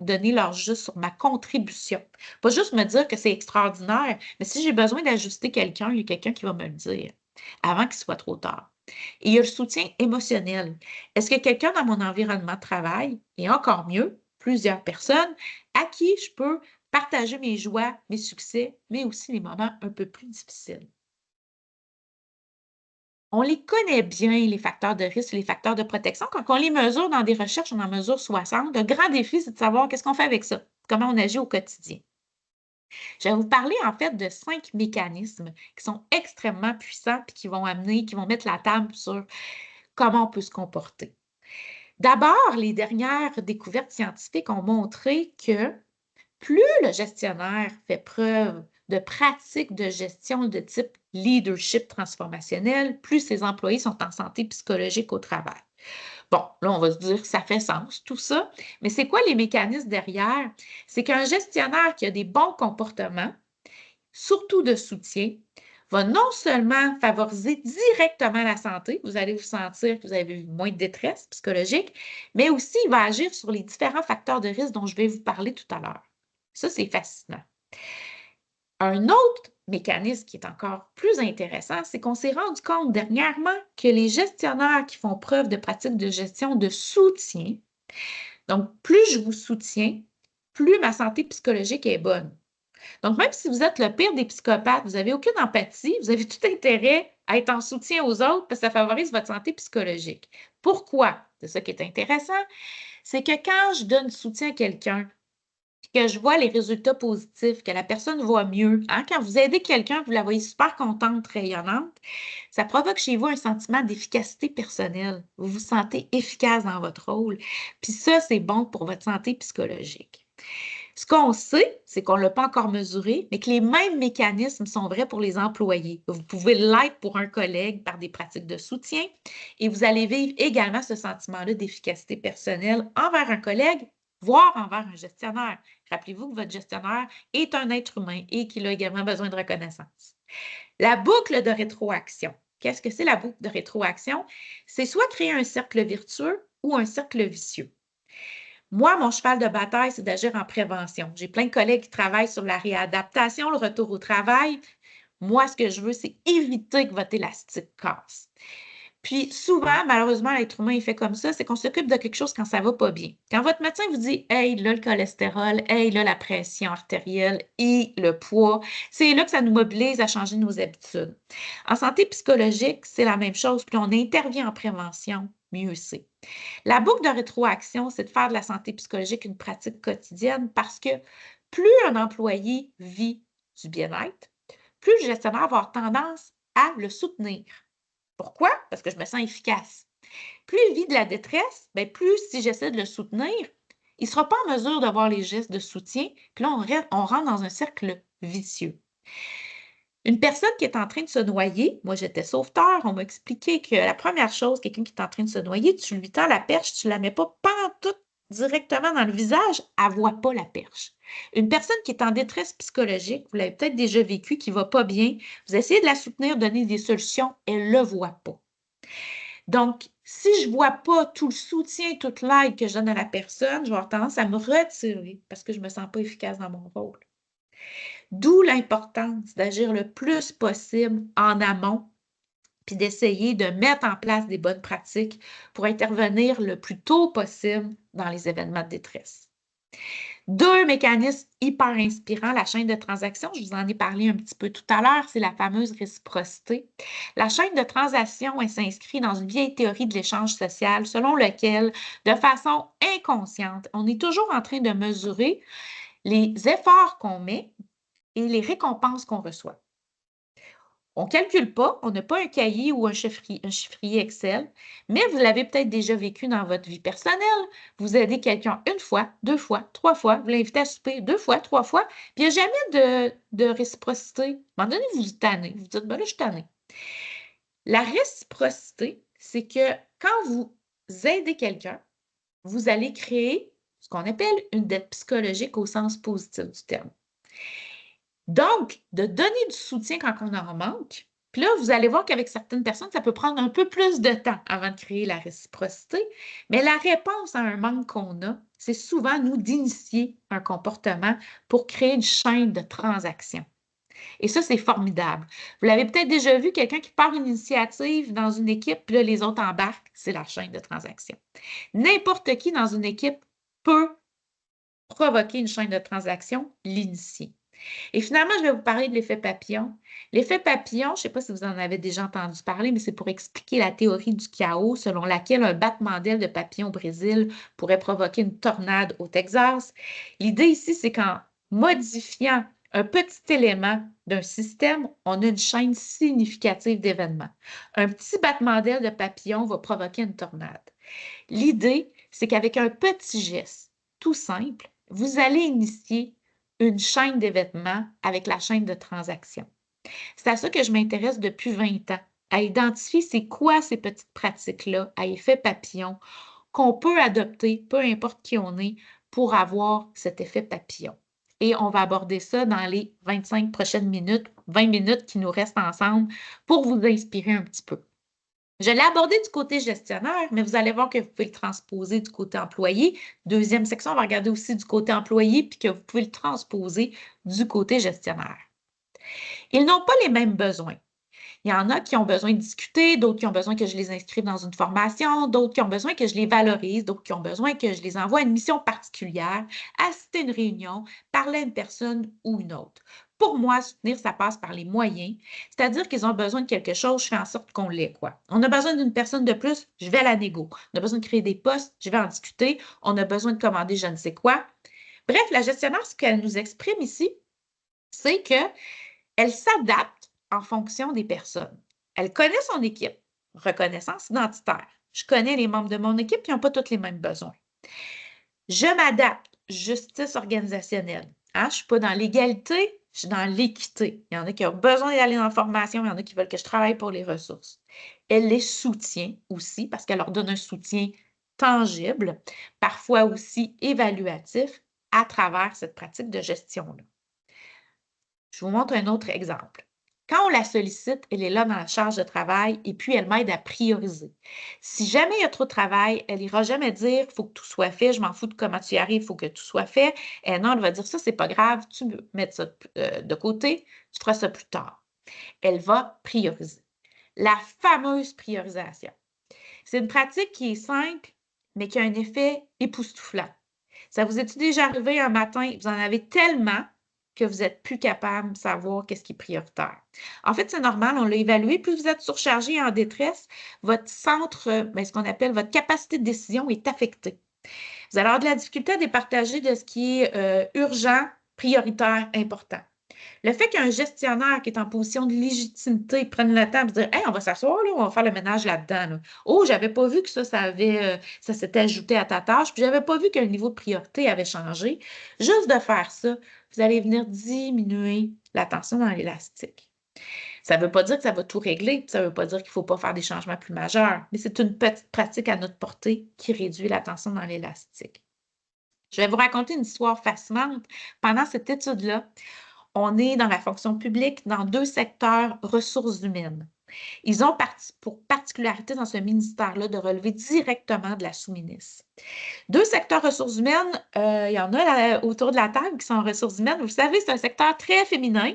donner leur juste sur ma contribution. Pas juste me dire que c'est extraordinaire, mais si j'ai besoin d'ajuster quelqu'un, il y a quelqu'un qui va me le dire avant qu'il soit trop tard. Et il y a le soutien émotionnel. Est-ce que quelqu'un dans mon environnement de travail, et encore mieux, plusieurs personnes, à qui je peux partager mes joies, mes succès, mais aussi les moments un peu plus difficiles? On les connaît bien, les facteurs de risque et les facteurs de protection. Quand on les mesure dans des recherches, on en mesure 60. Le grand défi, c'est de savoir qu'est-ce qu'on fait avec ça, comment on agit au quotidien. Je vais vous parler en fait de 5 mécanismes qui sont extrêmement puissants et qui vont mettre la table sur comment on peut se comporter. D'abord, les dernières découvertes scientifiques ont montré que plus le gestionnaire fait preuve de pratiques de gestion de type leadership transformationnel, plus ses employés sont en santé psychologique au travail. Bon, là, on va se dire que ça fait sens, tout ça, mais c'est quoi les mécanismes derrière? C'est qu'un gestionnaire qui a des bons comportements, surtout de soutien, va non seulement favoriser directement la santé, vous allez vous sentir que vous avez moins de détresse psychologique, mais aussi il va agir sur les différents facteurs de risque dont je vais vous parler tout à l'heure. Ça, c'est fascinant. Un autre mécanisme qui est encore plus intéressant, c'est qu'on s'est rendu compte dernièrement que les gestionnaires qui font preuve de pratiques de gestion de soutien, donc plus je vous soutiens, plus ma santé psychologique est bonne. Donc, même si vous êtes le pire des psychopathes, vous n'avez aucune empathie, vous avez tout intérêt à être en soutien aux autres parce que ça favorise votre santé psychologique. Pourquoi? C'est ça qui est intéressant. C'est que quand je donne soutien à quelqu'un, que je vois les résultats positifs, que la personne va mieux, hein, quand vous aidez quelqu'un, vous la voyez super contente, rayonnante, ça provoque chez vous un sentiment d'efficacité personnelle. Vous vous sentez efficace dans votre rôle. Puis ça, c'est bon pour votre santé psychologique. Ce qu'on sait, c'est qu'on ne l'a pas encore mesuré, mais que les mêmes mécanismes sont vrais pour les employés. Vous pouvez l'être pour un collègue par des pratiques de soutien et vous allez vivre également ce sentiment-là d'efficacité personnelle envers un collègue, voire envers un gestionnaire. Rappelez-vous que votre gestionnaire est un être humain et qu'il a également besoin de reconnaissance. La boucle de rétroaction. Qu'est-ce que c'est la boucle de rétroaction? C'est soit créer un cercle vertueux ou un cercle vicieux. Moi, mon cheval de bataille, c'est d'agir en prévention. J'ai plein de collègues qui travaillent sur la réadaptation, le retour au travail. Moi, ce que je veux, c'est éviter que votre élastique casse. Puis souvent, malheureusement, l'être humain, il fait comme ça, c'est qu'on s'occupe de quelque chose quand ça ne va pas bien. Quand votre médecin vous dit « Hey, là, le cholestérol, hey, là, la pression artérielle et le poids », c'est là que ça nous mobilise à changer nos habitudes. En santé psychologique, c'est la même chose. Plus on intervient en prévention, mieux c'est. La boucle de rétroaction, c'est de faire de la santé psychologique une pratique quotidienne parce que plus un employé vit du bien-être, plus le gestionnaire va avoir tendance à le soutenir. Pourquoi? Parce que je me sens efficace. Plus il vit de la détresse, bien plus si j'essaie de le soutenir, il ne sera pas en mesure d'avoir les gestes de soutien. Puis là, on rentre dans un cercle vicieux. Une personne qui est en train de se noyer, moi j'étais sauveteur, on m'a expliqué que la première chose, quelqu'un qui est en train de se noyer, tu lui tends la perche, tu ne la mets pas pantoute directement dans le visage, elle ne voit pas la perche. Une personne qui est en détresse psychologique, vous l'avez peut-être déjà vécu, qui ne va pas bien, vous essayez de la soutenir, donner des solutions, elle ne le voit pas. Donc, si je ne vois pas tout le soutien, toute l'aide que je donne à la personne, je vais avoir tendance à me retirer parce que je ne me sens pas efficace dans mon rôle. D'où l'importance d'agir le plus possible en amont, puis d'essayer de mettre en place des bonnes pratiques pour intervenir le plus tôt possible dans les événements de détresse. 2 mécanismes hyper inspirants, la chaîne de transactions, je vous en ai parlé un petit peu tout à l'heure, c'est la fameuse réciprocité. La chaîne de transactions, elle s'inscrit dans une vieille théorie de l'échange social selon laquelle, de façon inconsciente, on est toujours en train de mesurer les efforts qu'on met et les récompenses qu'on reçoit. On ne calcule pas, on n'a pas un cahier ou un chiffrier Excel, mais vous l'avez peut-être déjà vécu dans votre vie personnelle. Vous aidez quelqu'un 1 fois, 2 fois, 3 fois, vous l'invitez à souper 2 fois, 3 fois, puis il n'y a jamais de réciprocité. À un moment donné, vous vous tannez, vous dites, ben là, je suis tannée. La réciprocité, c'est que quand vous aidez quelqu'un, vous allez créer ce qu'on appelle une dette psychologique au sens positif du terme. Donc, de donner du soutien quand on en manque, puis là, vous allez voir qu'avec certaines personnes, ça peut prendre un peu plus de temps avant de créer la réciprocité, mais la réponse à un manque qu'on a, c'est souvent nous d'initier un comportement pour créer une chaîne de transactions. Et ça, c'est formidable. Vous l'avez peut-être déjà vu, quelqu'un qui part une initiative dans une équipe, puis là, les autres embarquent, c'est la chaîne de transactions. N'importe qui dans une équipe peut provoquer une chaîne de transactions, l'initier. Et finalement, je vais vous parler de l'effet papillon. L'effet papillon, je ne sais pas si vous en avez déjà entendu parler, mais c'est pour expliquer la théorie du chaos selon laquelle un battement d'aile de papillon au Brésil pourrait provoquer une tornade au Texas. L'idée ici, c'est qu'en modifiant un petit élément d'un système, on a une chaîne significative d'événements. Un petit battement d'aile de papillon va provoquer une tornade. L'idée, c'est qu'avec un petit geste, tout simple, vous allez initier une chaîne d'événements avec la chaîne de transactions. C'est à ça que je m'intéresse depuis 20 ans, à identifier c'est quoi ces petites pratiques-là à effet papillon qu'on peut adopter, peu importe qui on est, pour avoir cet effet papillon. Et on va aborder ça dans les 25 prochaines minutes, 20 minutes qui nous restent ensemble pour vous inspirer un petit peu. Je l'ai abordé du côté gestionnaire, mais vous allez voir que vous pouvez le transposer du côté employé. Deuxième section, on va regarder aussi du côté employé, puis que vous pouvez le transposer du côté gestionnaire. Ils n'ont pas les mêmes besoins. Il y en a qui ont besoin de discuter, d'autres qui ont besoin que je les inscrive dans une formation, d'autres qui ont besoin que je les valorise, d'autres qui ont besoin que je les envoie à une mission particulière, assister à une réunion, parler à une personne ou une autre. Pour moi, soutenir, ça passe par les moyens, c'est-à-dire qu'ils ont besoin de quelque chose, je fais en sorte qu'on l'ait, quoi. On a besoin d'une personne de plus, je vais à la négo. On a besoin de créer des postes, je vais en discuter. On a besoin de commander je ne sais quoi. Bref, la gestionnaire, ce qu'elle nous exprime ici, c'est qu'elle s'adapte en fonction des personnes. Elle connaît son équipe, reconnaissance identitaire. Je connais les membres de mon équipe qui n'ont pas tous les mêmes besoins. Je m'adapte, justice organisationnelle. Je ne suis pas dans l'égalité, je suis dans l'équité. Il y en a qui ont besoin d'aller dans la formation, il y en a qui veulent que je travaille pour les ressources. Elle les soutient aussi parce qu'elle leur donne un soutien tangible, parfois aussi évaluatif, à travers cette pratique de gestion-là. Je vous montre un autre exemple. Quand on la sollicite, elle est là dans la charge de travail et puis elle m'aide à prioriser. Si jamais il y a trop de travail, elle n'ira jamais dire « il faut que tout soit fait, je m'en fous de comment tu y arrives, il faut que tout soit fait ». Et non, elle va dire « ça, c'est pas grave, tu peux mettre ça de côté, tu feras ça plus tard ». Elle va prioriser. La fameuse priorisation. C'est une pratique qui est simple, mais qui a un effet époustouflant. Ça vous est-il déjà arrivé un matin, vous en avez tellement que vous n'êtes plus capable de savoir qu'est-ce qui est prioritaire. En fait, c'est normal, on l'a évalué. Plus vous êtes surchargé et en détresse, votre centre, ce qu'on appelle votre capacité de décision est affectée. Vous allez avoir de la difficulté à départager de ce qui est urgent, prioritaire, important. Le fait qu'un gestionnaire qui est en position de légitimité prenne le temps de dire « Hey, on va s'asseoir, là, on va faire le ménage là-dedans. Là. Oh, j'avais pas vu que ça s'était ajouté à ta tâche, puis j'avais pas vu que le niveau de priorité avait changé. » Juste de faire ça, vous allez venir diminuer la tension dans l'élastique. Ça ne veut pas dire que ça va tout régler, ça ne veut pas dire qu'il ne faut pas faire des changements plus majeurs, mais c'est une petite pratique à notre portée qui réduit la tension dans l'élastique. Je vais vous raconter une histoire fascinante. Pendant cette étude-là, on est dans la fonction publique dans 2 secteurs ressources humaines. Ils ont pour particularité dans ce ministère-là de relever directement de la sous-ministre. 2 secteurs ressources humaines, il y en a autour de la table qui sont ressources humaines. Vous savez, c'est un secteur très féminin.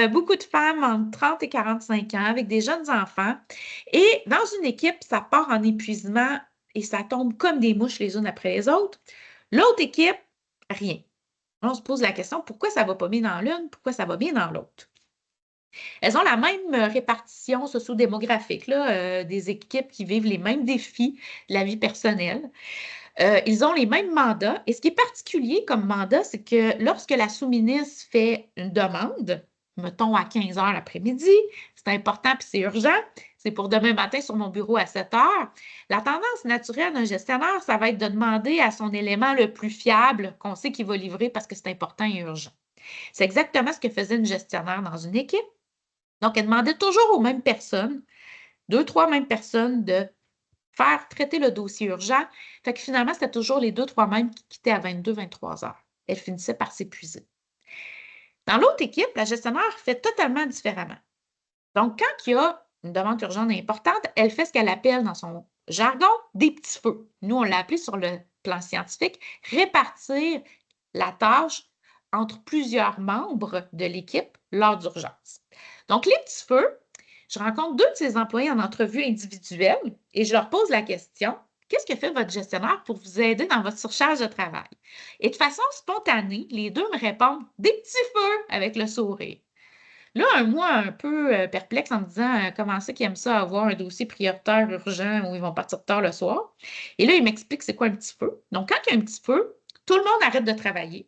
Beaucoup de femmes entre 30 et 45 ans avec des jeunes enfants. Et dans une équipe, ça part en épuisement et ça tombe comme des mouches les unes après les autres. L'autre équipe, rien. On se pose la question, pourquoi ça ne va pas bien dans l'une, pourquoi ça va bien dans l'autre? Elles ont la même répartition socio-démographique, des équipes qui vivent les mêmes défis de la vie personnelle. Ils ont les mêmes mandats. Et ce qui est particulier comme mandat, c'est que lorsque la sous-ministre fait une demande, mettons à 15 h l'après-midi, c'est important puis c'est urgent, c'est pour demain matin sur mon bureau à 7 h, la tendance naturelle d'un gestionnaire, ça va être de demander à son élément le plus fiable qu'on sait qu'il va livrer parce que c'est important et urgent. C'est exactement ce que faisait une gestionnaire dans une équipe. Donc, elle demandait toujours aux mêmes personnes, 2, 3 mêmes personnes, de faire traiter le dossier urgent. Fait que finalement, c'était toujours les 2, 3 mêmes qui quittaient à 22, 23 heures. Elle finissait par s'épuiser. Dans l'autre équipe, la gestionnaire fait totalement différemment. Donc, quand il y a une demande urgente importante, elle fait ce qu'elle appelle dans son jargon des petits feux. Nous, on l'a appelé sur le plan scientifique, répartir la tâche entre plusieurs membres de l'équipe lors d'urgence. Donc, les petits feux, je rencontre 2 de ces employés en entrevue individuelle et je leur pose la question, qu'est-ce que fait votre gestionnaire pour vous aider dans votre surcharge de travail? Et de façon spontanée, les 2 me répondent des petits feux avec le sourire. Là, moi, un peu perplexe en me disant comment c'est qu'ils aiment ça avoir un dossier prioritaire urgent où ils vont partir tard le soir. Et là, ils m'expliquent c'est quoi un petit feu. Donc, quand il y a un petit feu, tout le monde arrête de travailler.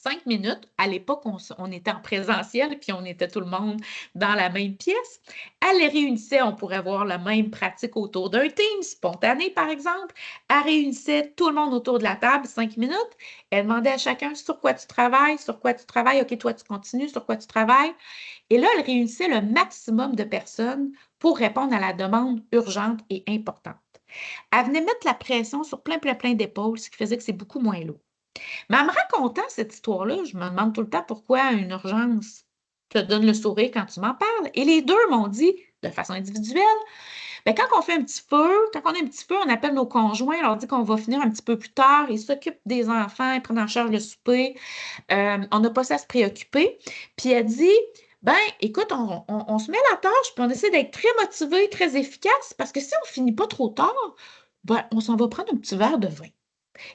5 minutes. À l'époque, on était en présentiel, puis on était tout le monde dans la même pièce. Elle les réunissait, on pourrait voir la même pratique autour d'un team spontané, par exemple. Elle réunissait tout le monde autour de la table, 5 minutes. Elle demandait à chacun sur quoi tu travailles, OK, toi, tu continues, sur quoi tu travailles. Et là, elle réunissait le maximum de personnes pour répondre à la demande urgente et importante. Elle venait mettre la pression sur plein d'épaules, ce qui faisait que c'est beaucoup moins lourd. Mais en me racontant cette histoire-là, je me demande tout le temps pourquoi une urgence te donne le sourire quand tu m'en parles. Et les deux m'ont dit, de façon individuelle, bien, quand on fait un petit feu, quand on a un petit feu, on appelle nos conjoints, on leur dit qu'on va finir un petit peu plus tard, ils s'occupent des enfants, ils prennent en charge le souper, on n'a pas ça à se préoccuper. Puis elle dit, ben, écoute, on se met à la tâche, puis on essaie d'être très motivé, très efficace, parce que si on finit pas trop tard, ben, on s'en va prendre un petit verre de vin.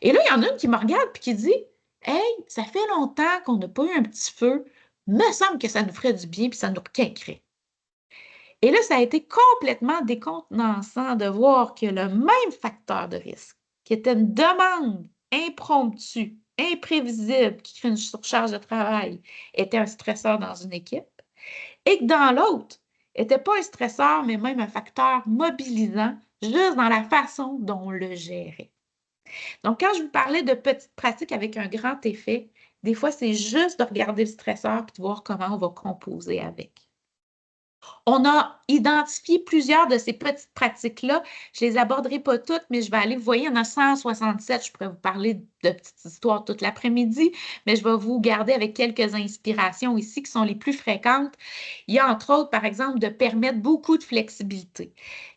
Et là, il y en a une qui me regarde puis qui dit, hey, ça fait longtemps qu'on n'a pas eu un petit feu, me semble que ça nous ferait du bien puis ça nous requinquerait. Et là, ça a été complètement décontenançant de voir que le même facteur de risque, qui était une demande impromptue, imprévisible, qui crée une surcharge de travail, était un stresseur dans une équipe, et que dans l'autre, n'était pas un stresseur, mais même un facteur mobilisant, juste dans la façon dont on le gérait. Donc, quand je vous parlais de petites pratiques avec un grand effet, des fois, c'est juste de regarder le stresseur et de voir comment on va composer avec. On a identifié plusieurs de ces petites pratiques-là. Je ne les aborderai pas toutes, mais je vais aller, vous voyez, il y en a 167. Je pourrais vous parler de petites histoires toute l'après-midi, mais je vais vous garder avec quelques inspirations ici qui sont les plus fréquentes. Il y a entre autres, par exemple, de permettre beaucoup de flexibilité.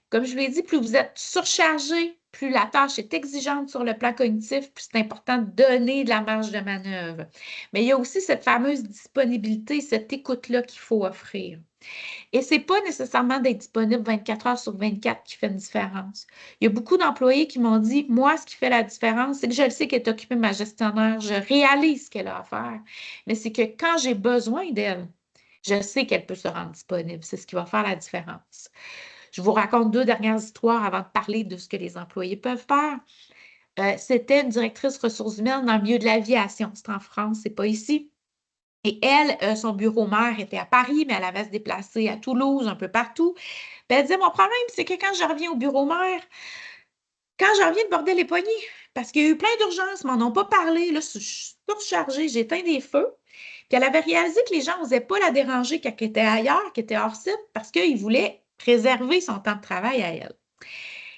Comme je vous l'ai dit, plus vous êtes surchargé, plus la tâche est exigeante sur le plan cognitif, plus c'est important de donner de la marge de manœuvre. Mais il y a aussi cette fameuse disponibilité, cette écoute-là qu'il faut offrir. Et ce n'est pas nécessairement d'être disponible 24 heures sur 24 qui fait une différence. Il y a beaucoup d'employés qui m'ont dit, moi, ce qui fait la différence, c'est que je le sais qu'elle est occupée, ma gestionnaire, je réalise ce qu'elle a à faire, mais c'est que quand j'ai besoin d'elle, je sais qu'elle peut se rendre disponible. C'est ce qui va faire la différence. Je vous raconte 2 dernières histoires avant de parler de ce que les employés peuvent faire. C'était une directrice ressources humaines dans le milieu de l'aviation. C'est en France, c'est pas ici. Et elle, son bureau mère était à Paris, mais elle avait à se déplacer à Toulouse, un peu partout. Puis elle disait, mon problème, c'est que quand je reviens au bureau mère, quand je reviens, le bordel est pogné, parce qu'il y a eu plein d'urgences, m'en ont pas parlé, là, je suis surchargée, j'éteins des feux. Puis elle avait réalisé que les gens n'osaient pas la déranger quand elle était ailleurs, qu'elle était hors site, parce qu'ils voulaient préserver son temps de travail à elle.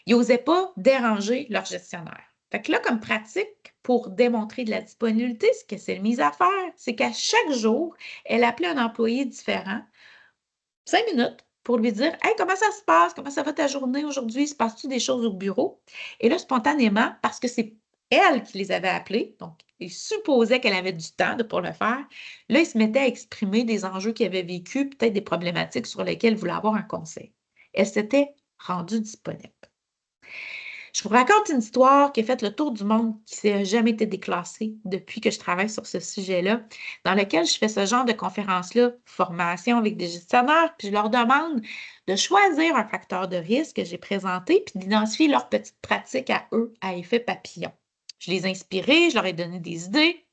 Ils n'osaient pas déranger leur gestionnaire. Fait que là, comme pratique, pour démontrer de la disponibilité, ce que c'est mise à faire, c'est qu'à chaque jour, elle appelait un employé différent, 5 minutes, pour lui dire, hey, comment ça se passe? Comment ça va ta journée aujourd'hui? Se passe-tu des choses au bureau? Et là, spontanément, parce que c'est elle qui les avait appelés, donc il supposait qu'elle avait du temps pour le faire, là, il se mettait à exprimer des enjeux qu'il avait vécus, peut-être des problématiques sur lesquelles il voulait avoir un conseil. Elle s'était rendue disponible. Je vous raconte une histoire qui a fait le tour du monde, qui n'a jamais été déclassée depuis que je travaille sur ce sujet-là, dans lequel je fais ce genre de conférence-là, formation avec des gestionnaires, puis je leur demande de choisir un facteur de risque que j'ai présenté, puis d'identifier leurs petites pratiques à eux à effet papillon. Je les ai inspirés, je leur ai donné des idées,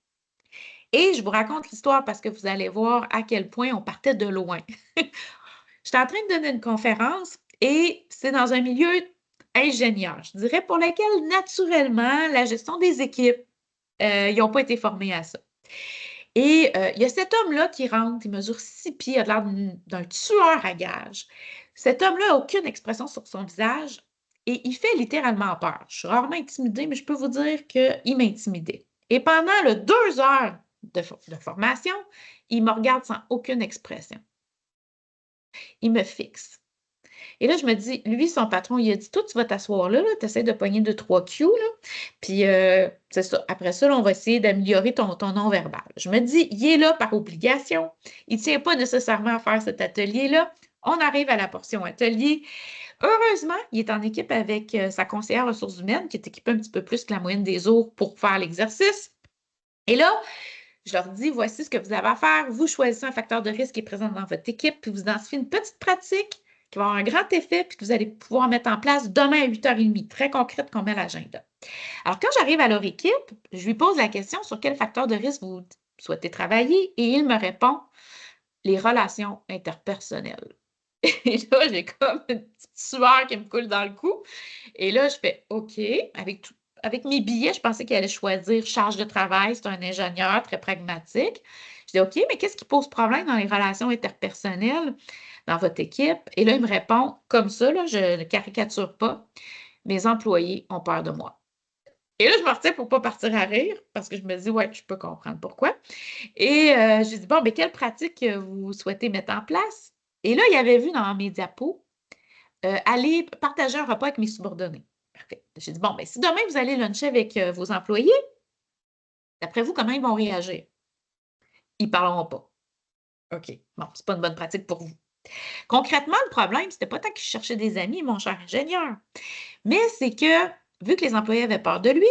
et je vous raconte l'histoire parce que vous allez voir à quel point on partait de loin. J'étais en train de donner une conférence et c'est dans un milieu ingénieur, je dirais, pour lequel, naturellement, la gestion des équipes, ils n'ont pas été formés à ça. Et il y a cet homme-là qui rentre, il mesure 6 pieds, il a l'air d'un tueur à gages. Cet homme-là n'a aucune expression sur son visage et il fait littéralement peur. Je suis rarement intimidée, mais je peux vous dire qu'il m'intimidait. Et pendant 2 heures de formation, il me regarde sans aucune expression. Il me fixe. Et là, je me dis, lui, son patron, il a dit, toi, tu vas t'asseoir là, tu essaies de pogner 2-3 cues, là, puis c'est ça. Après ça, là, on va essayer d'améliorer ton non-verbal. Je me dis, il est là par obligation. Il ne tient pas nécessairement à faire cet atelier-là. On arrive à la portion atelier. Heureusement, il est en équipe avec sa conseillère ressources humaines, qui est équipée un petit peu plus que la moyenne des autres pour faire l'exercice. Et là, je leur dis, voici ce que vous avez à faire. Vous choisissez un facteur de risque qui est présent dans votre équipe, puis vous identifiez une petite pratique qui va avoir un grand effet, puis que vous allez pouvoir mettre en place demain à 8h30, très concrète qu'on met à l'agenda. Alors, quand j'arrive à leur équipe, je lui pose la question sur quel facteur de risque vous souhaitez travailler? Et il me répond, les relations interpersonnelles. Et là, j'ai comme une petite sueur qui me coule dans le cou. Et là, je fais OK. Avec mes billets, je pensais qu'il allait choisir charge de travail. C'est un ingénieur très pragmatique. Je dis OK, mais qu'est-ce qui pose problème dans les relations interpersonnelles dans votre équipe? Et là, il me répond comme ça, là, je ne caricature pas. Mes employés ont peur de moi. Et là, je me retiens pour ne pas partir à rire parce que je me dis, ouais, je peux comprendre pourquoi. Et j'ai dit, bon, mais quelle pratique vous souhaitez mettre en place? Et là, il avait vu dans mes diapos aller partager un repas avec mes subordonnés. Parfait. J'ai dit, bon, mais si demain vous allez luncher avec vos employés, d'après vous, comment ils vont réagir? Ils ne parleront pas. OK. Bon, c'est pas une bonne pratique pour vous. Concrètement, le problème, c'était pas tant que je cherchais des amis, mon cher ingénieur, mais c'est que, vu que les employés avaient peur de lui,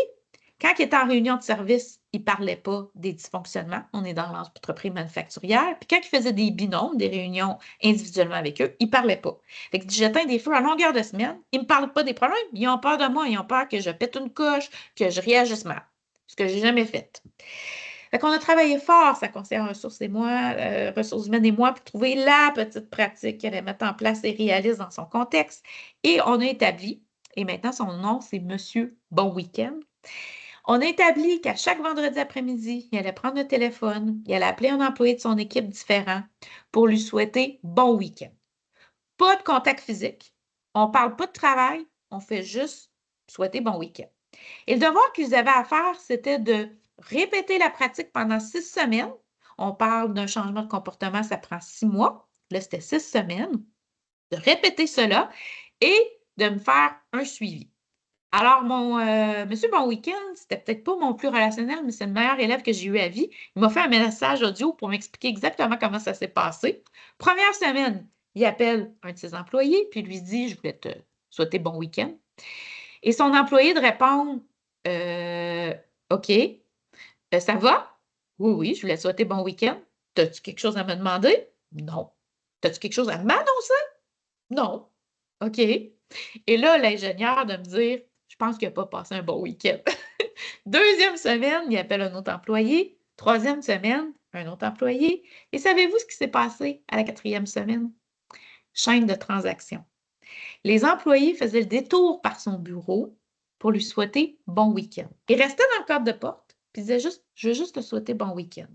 quand il était en réunion de service, il ne parlait pas des dysfonctionnements. On est dans l'entreprise manufacturière. Puis quand il faisait des binômes, des réunions individuellement avec eux, il ne parlait pas. Fait que j'éteins des feux à longueur de semaine. Ils ne me parlent pas des problèmes. Ils ont peur de moi. Ils ont peur que je pète une coche, que je réagisse mal. Ce que je n'ai jamais fait. Fait qu'on a travaillé fort, sa conseillère ressources humaines et moi, pour trouver la petite pratique qu'elle allait mettre en place et réaliste dans son contexte. Et on a établi, et maintenant son nom, c'est Monsieur Bon Week-end. On a établi qu'à chaque vendredi après-midi, il allait prendre le téléphone, il allait appeler un employé de son équipe différent pour lui souhaiter bon week-end. Pas de contact physique, on ne parle pas de travail, on fait juste souhaiter bon week-end. Et le devoir qu'ils avaient à faire, c'était de répéter la pratique pendant 6 semaines. On parle d'un changement de comportement, ça prend 6 mois. Là, c'était 6 semaines. De répéter cela et de me faire un suivi. Alors, mon Monsieur Bon Week-end, c'était peut-être pas mon plus relationnel, mais c'est le meilleur élève que j'ai eu à vie. Il m'a fait un message audio pour m'expliquer exactement comment ça s'est passé. Première semaine, il appelle un de ses employés, puis lui dit, je voulais te souhaiter bon week-end. Et son employé de répondre, OK, ça va? Oui, oui, je voulais te souhaiter bon week-end. T'as-tu quelque chose à me demander? Non. T'as-tu quelque chose à m'annoncer? Non. OK. Et là, l'ingénieur de me dire, je pense qu'il n'a pas passé un bon week-end. Deuxième semaine, il appelle un autre employé. Troisième semaine, un autre employé. Et savez-vous ce qui s'est passé à la quatrième semaine? Chaîne de transactions. Les employés faisaient le détour par son bureau pour lui souhaiter bon week-end. Il restait dans le cadre de porte, puis il disait juste, je veux juste te souhaiter bon week-end.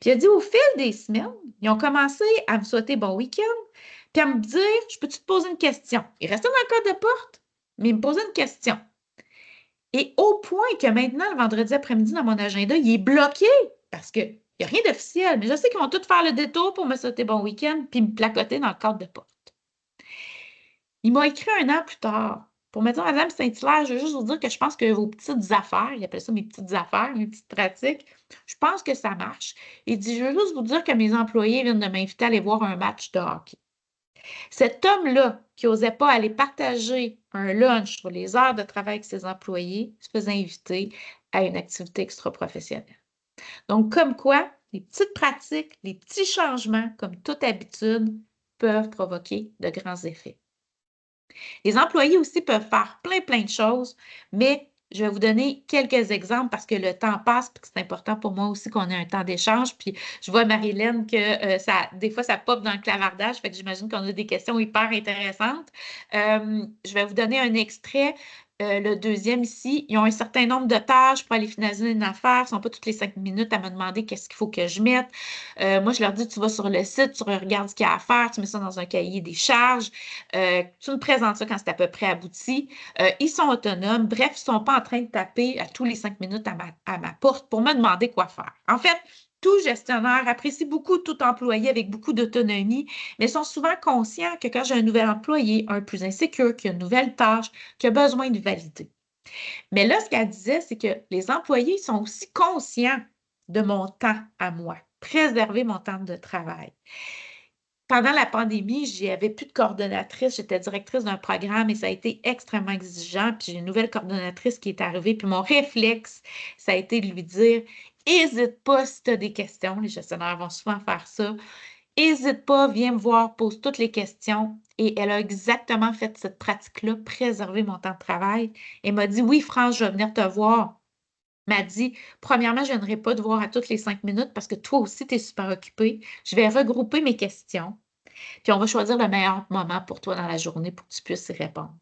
Puis il a dit, au fil des semaines, ils ont commencé à me souhaiter bon week-end, puis à me dire, je peux-tu te poser une question? Il restait dans le cadre de porte, mais il me posait une question. Et au point que maintenant, le vendredi après-midi, dans mon agenda, il est bloqué parce qu'il n'y a rien d'officiel. Mais je sais qu'ils vont tous faire le détour pour me souhaiter bon week-end puis me placoter dans le cadre de porte. Il m'a écrit 1 an plus tard pour me dire, Madame Saint-Hilaire, je veux juste vous dire que je pense que vos petites affaires, il appelle ça mes petites affaires, mes petites pratiques, je pense que ça marche. Il dit, je veux juste vous dire que mes employés viennent de m'inviter à aller voir un match de hockey. Cet homme-là, qui n'osait pas aller partager un lunch sur les heures de travail avec ses employés, se faisait inviter à une activité extra-professionnelle. Donc, comme quoi, les petites pratiques, les petits changements, comme toute habitude, peuvent provoquer de grands effets. Les employés aussi peuvent faire plein de choses, mais je vais vous donner quelques exemples parce que le temps passe et que c'est important pour moi aussi qu'on ait un temps d'échange. Puis je vois, Marilyn, que des fois, ça pop dans le clavardage, fait que j'imagine qu'on a des questions hyper intéressantes. Je vais vous donner un extrait. Le deuxième ici, ils ont un certain nombre de tâches pour aller finaliser une affaire. Ils ne sont pas toutes les 5 minutes à me demander qu'est-ce qu'il faut que je mette. Moi, je leur dis, tu vas sur le site, tu regardes ce qu'il y a à faire, tu mets ça dans un cahier des charges. Tu me présentes ça quand c'est à peu près abouti. Ils sont autonomes. Bref, ils ne sont pas en train de taper à tous les 5 minutes à ma porte pour me demander quoi faire. En fait, tout gestionnaire apprécie beaucoup tout employé avec beaucoup d'autonomie, mais sont souvent conscients que quand j'ai un nouvel employé, un plus insécure, qui a une nouvelle tâche, qui a besoin de valider. Mais là, ce qu'elle disait, c'est que les employés sont aussi conscients de mon temps à moi, préserver mon temps de travail. Pendant la pandémie, j'avais plus de coordonnatrice, j'étais directrice d'un programme et ça a été extrêmement exigeant. Puis j'ai une nouvelle coordonnatrice qui est arrivée. Puis mon réflexe, ça a été de lui dire, n'hésite pas si tu as des questions. Les gestionnaires vont souvent faire ça. N'hésite pas, viens me voir, pose toutes les questions. Et elle a exactement fait cette pratique-là, préserver mon temps de travail. Elle m'a dit, oui, France, je vais venir te voir m'a dit, premièrement, je ne viendrai pas te voir à toutes les 5 minutes parce que toi aussi, tu es super occupé. Je vais regrouper mes questions, puis on va choisir le meilleur moment pour toi dans la journée pour que tu puisses y répondre.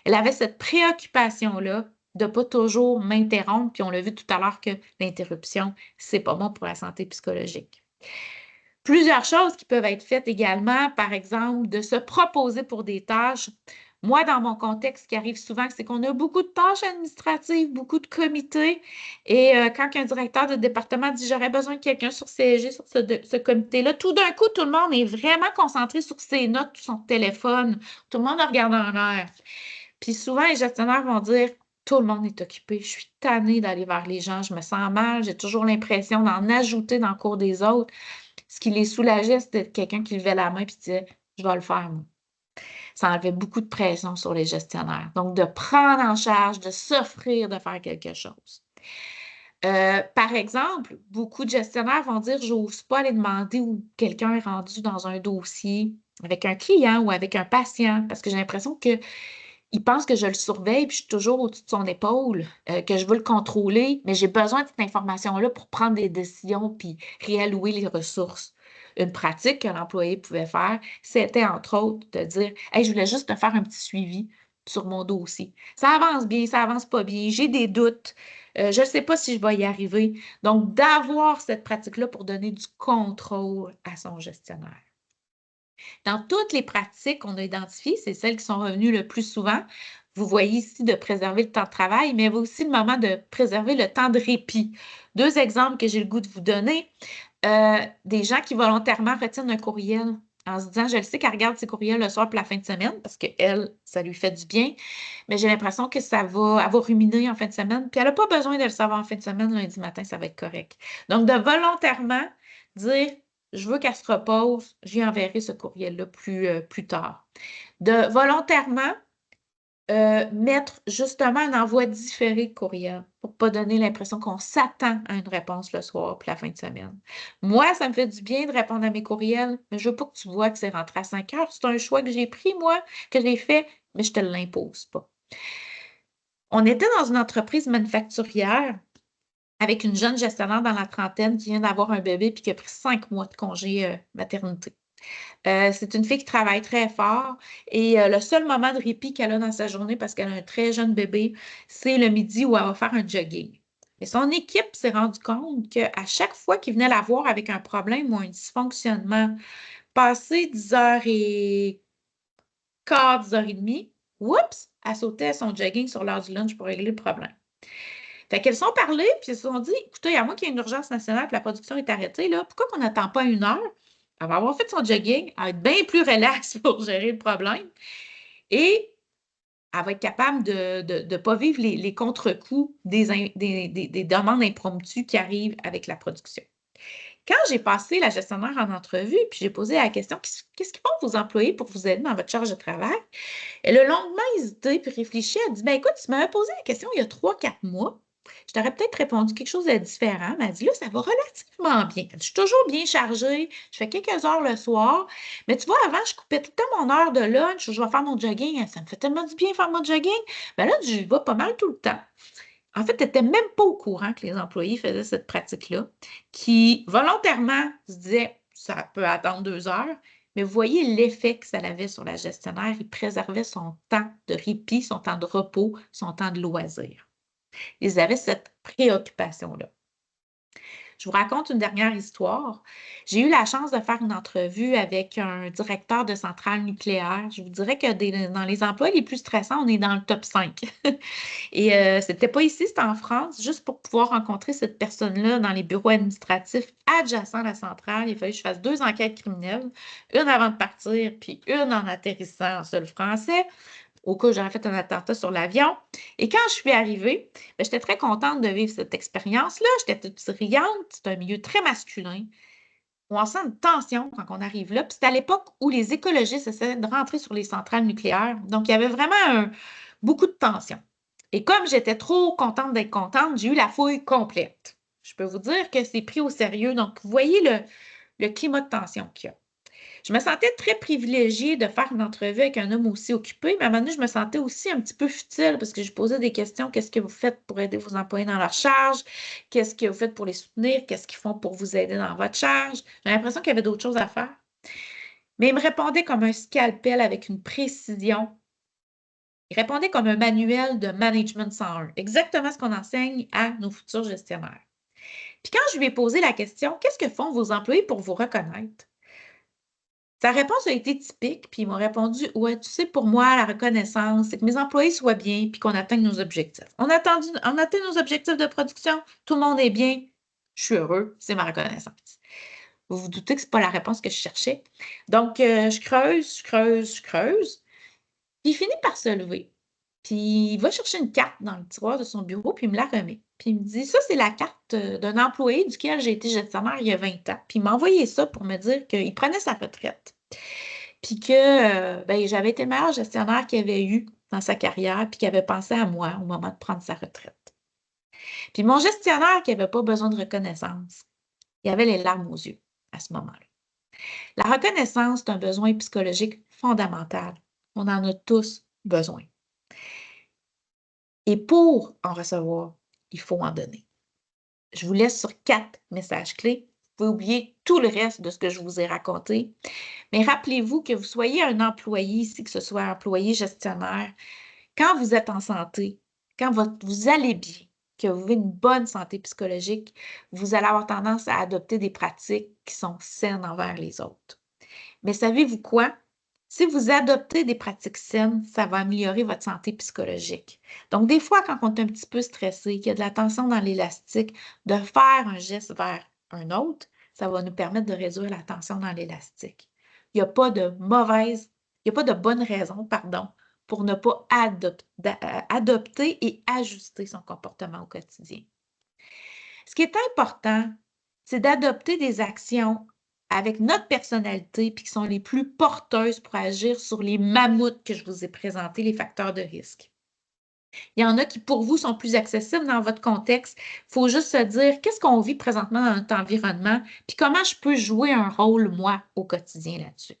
Elle avait cette préoccupation-là de ne pas toujours m'interrompre, puis on l'a vu tout à l'heure que l'interruption, c'est pas bon pour la santé psychologique. Plusieurs choses qui peuvent être faites également, par exemple, de se proposer pour des tâches. Moi, dans mon contexte, ce qui arrive souvent, c'est qu'on a beaucoup de tâches administratives, beaucoup de comités. Et quand un directeur de département dit j'aurais besoin de quelqu'un sur CSG, sur ce comité-là, tout d'un coup, tout le monde est vraiment concentré sur ses notes, son téléphone. Tout le monde regarde en l'air. Puis souvent, les gestionnaires vont dire tout le monde est occupé, je suis tannée d'aller vers les gens, je me sens mal, j'ai toujours l'impression d'en ajouter dans le cours des autres. Ce qui les soulageait, c'était quelqu'un qui levait la main et disait je vais le faire, moi. Ça enlevait beaucoup de pression sur les gestionnaires. Donc, de prendre en charge, de s'offrir de faire quelque chose. Par exemple, beaucoup de gestionnaires vont dire je n'ose pas aller demander où quelqu'un est rendu dans un dossier avec un client ou avec un patient parce que j'ai l'impression que il pense que je le surveille, puis je suis toujours au-dessus de son épaule, que je veux le contrôler, mais j'ai besoin de cette information-là pour prendre des décisions puis réallouer les ressources. Une pratique que l'employé pouvait faire, c'était entre autres de dire hey, je voulais juste te faire un petit suivi sur mon dossier. Ça avance bien, ça avance pas bien, j'ai des doutes, je ne sais pas si je vais y arriver. Donc, d'avoir cette pratique-là pour donner du contrôle à son gestionnaire. Dans toutes les pratiques qu'on a identifiées, c'est celles qui sont revenues le plus souvent. Vous voyez ici de préserver le temps de travail, mais il y a aussi le moment de préserver le temps de répit. Deux exemples que j'ai le goût de vous donner. Des gens qui volontairement retiennent un courriel en se disant, je le sais qu'elle regarde ses courriels le soir pour la fin de semaine parce qu'elle, ça lui fait du bien, mais j'ai l'impression que elle va ruminer en fin de semaine, puis elle n'a pas besoin de le savoir en fin de semaine, lundi matin, ça va être correct. Donc, de volontairement dire, je veux qu'elle se repose, j'y enverrai ce courriel-là plus tard. De volontairement mettre justement un envoi différé de courriel pour ne pas donner l'impression qu'on s'attend à une réponse le soir puis la fin de semaine. Moi, ça me fait du bien de répondre à mes courriels, mais je ne veux pas que tu vois que c'est rentré à 5 heures. C'est un choix que j'ai pris, moi, que j'ai fait, mais je ne te l'impose pas. On était dans une entreprise manufacturière avec une jeune gestionnaire dans la trentaine qui vient d'avoir un bébé puis qui a pris 5 mois de congé maternité. C'est une fille qui travaille très fort et le seul moment de répit qu'elle a dans sa journée parce qu'elle a un très jeune bébé, c'est le midi où elle va faire un jogging. Et son équipe s'est rendu compte qu'à chaque fois qu'ils venaient la voir avec un problème ou un dysfonctionnement, passé 10h15, 10h30, oups, elle sautait son jogging sur l'heure du lunch pour régler le problème. Fait qu'elles sont parlé, puis elles se sont dit, écoutez, à moins qu'il y ait une urgence nationale et la production est arrêtée, là, pourquoi qu'on n'attend pas 1 heure? Elle va avoir fait son jogging, elle va être bien plus relaxe pour gérer le problème et elle va être capable de ne pas vivre les contre-coups des demandes impromptues qui arrivent avec la production. Quand j'ai passé la gestionnaire en entrevue, puis j'ai posé la question, qu'est-ce qu'ils font vos employés pour vous aider dans votre charge de travail? Elle a longuement hésité puis réfléchi. Elle a dit, ben écoute, tu m'avais posé la question il y a 3-4 mois. Je t'aurais peut-être répondu quelque chose de différent. Mais elle dit, là, ça va relativement bien. Je suis toujours bien chargée. Je fais quelques heures le soir. Mais tu vois, avant, je coupais tout le temps mon heure de lunch. Je vais faire mon jogging. Ça me fait tellement du bien faire mon jogging. Ben là, je vais pas mal tout le temps. En fait, tu n'étais même pas au courant que les employés faisaient cette pratique-là, qui volontairement se disaient, ça peut attendre 2 heures. Mais vous voyez l'effet que ça avait sur la gestionnaire. Il préservait son temps de répit, son temps de repos, son temps de loisir. Ils avaient cette préoccupation-là. Je vous raconte une dernière histoire. J'ai eu la chance de faire une entrevue avec un directeur de centrale nucléaire. Je vous dirais que dans les emplois les plus stressants, on est dans le top 5. Et c'était pas ici, c'était en France. Juste pour pouvoir rencontrer cette personne-là dans les bureaux administratifs adjacents à la centrale, il a fallu que je fasse 2 enquêtes criminelles, une avant de partir, puis une en atterrissant en sol français, au cas où j'aurais fait un attentat sur l'avion. Et quand je suis arrivée, ben, j'étais très contente de vivre cette expérience-là. J'étais toute riante. C'est un milieu très masculin. On sent une tension quand on arrive là. Puis c'est à l'époque où les écologistes essayaient de rentrer sur les centrales nucléaires. Donc, il y avait vraiment beaucoup de tension. Et comme j'étais trop contente d'être contente, j'ai eu la fouille complète. Je peux vous dire que c'est pris au sérieux. Donc, vous voyez le climat de tension qu'il y a. Je me sentais très privilégiée de faire une entrevue avec un homme aussi occupé, mais à un moment donné, je me sentais aussi un petit peu futile parce que je posais des questions. Qu'est-ce que vous faites pour aider vos employés dans leur charge? Qu'est-ce que vous faites pour les soutenir? Qu'est-ce qu'ils font pour vous aider dans votre charge? J'ai l'impression qu'il y avait d'autres choses à faire. Mais il me répondait comme un scalpel avec une précision. Il répondait comme un manuel de management 101, exactement ce qu'on enseigne à nos futurs gestionnaires. Puis quand je lui ai posé la question, qu'est-ce que font vos employés pour vous reconnaître? Sa réponse a été typique, puis ils m'ont répondu: ouais, tu sais, pour moi, la reconnaissance, c'est que mes employés soient bien puis qu'on atteigne nos objectifs. On atteint nos objectifs de production, tout le monde est bien, je suis heureux, c'est ma reconnaissance. Vous vous doutez que ce n'est pas la réponse que je cherchais. Donc, je creuse, puis il finit par se lever. Puis il va chercher une carte dans le tiroir de son bureau, puis il me la remet. Puis il me dit, ça, c'est la carte d'un employé duquel j'ai été gestionnaire il y a 20 ans. Puis il m'a envoyé ça pour me dire qu'il prenait sa retraite. Puis que ben, j'avais été le meilleur gestionnaire qu'il avait eu dans sa carrière, puis qu'il avait pensé à moi au moment de prendre sa retraite. Puis mon gestionnaire qui n'avait pas besoin de reconnaissance, il avait les larmes aux yeux à ce moment-là. La reconnaissance, c'est un besoin psychologique fondamental. On en a tous besoin. Et pour en recevoir, il faut en donner. Je vous laisse sur 4 messages clés. Vous pouvez oublier tout le reste de ce que je vous ai raconté. Mais rappelez-vous que vous soyez un employé ici, que ce soit un employé gestionnaire, quand vous êtes en santé, quand vous allez bien, que vous avez une bonne santé psychologique, vous allez avoir tendance à adopter des pratiques qui sont saines envers les autres. Mais savez-vous quoi? Si vous adoptez des pratiques saines, ça va améliorer votre santé psychologique. Donc, des fois, quand on est un petit peu stressé, qu'il y a de la tension dans l'élastique, de faire un geste vers un autre, ça va nous permettre de réduire la tension dans l'élastique. Il n'y a pas de bonne raison, pour ne pas adopter et ajuster son comportement au quotidien. Ce qui est important, c'est d'adopter des actions avec notre personnalité puis qui sont les plus porteuses pour agir sur les mammouths que je vous ai présentés, les facteurs de risque. Il y en a qui, pour vous, sont plus accessibles dans votre contexte. Il faut juste se dire qu'est-ce qu'on vit présentement dans notre environnement puis comment je peux jouer un rôle, moi, au quotidien là-dessus.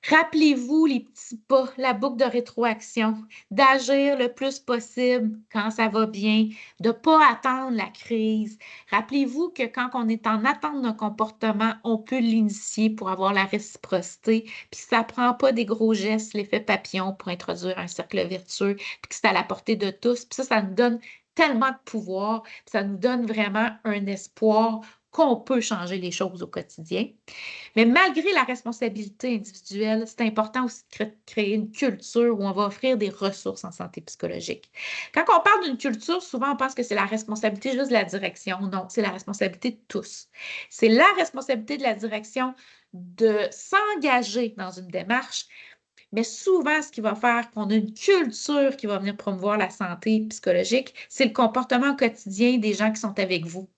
Rappelez-vous les petits pas, la boucle de rétroaction, d'agir le plus possible quand ça va bien, de ne pas attendre la crise. Rappelez-vous que quand on est en attente d'un comportement, on peut l'initier pour avoir la réciprocité, puis ça ne prend pas des gros gestes, l'effet papillon pour introduire un cercle vertueux, puis que c'est à la portée de tous. Puis ça nous donne tellement de pouvoir, puis ça nous donne vraiment un espoir qu'on peut changer les choses au quotidien. Mais malgré la responsabilité individuelle, c'est important aussi de créer une culture où on va offrir des ressources en santé psychologique. Quand on parle d'une culture, souvent on pense que c'est la responsabilité juste de la direction. Non, c'est la responsabilité de tous. C'est la responsabilité de la direction de s'engager dans une démarche, mais souvent, ce qui va faire qu'on a une culture qui va venir promouvoir la santé psychologique, c'est le comportement quotidien des gens qui sont avec vous.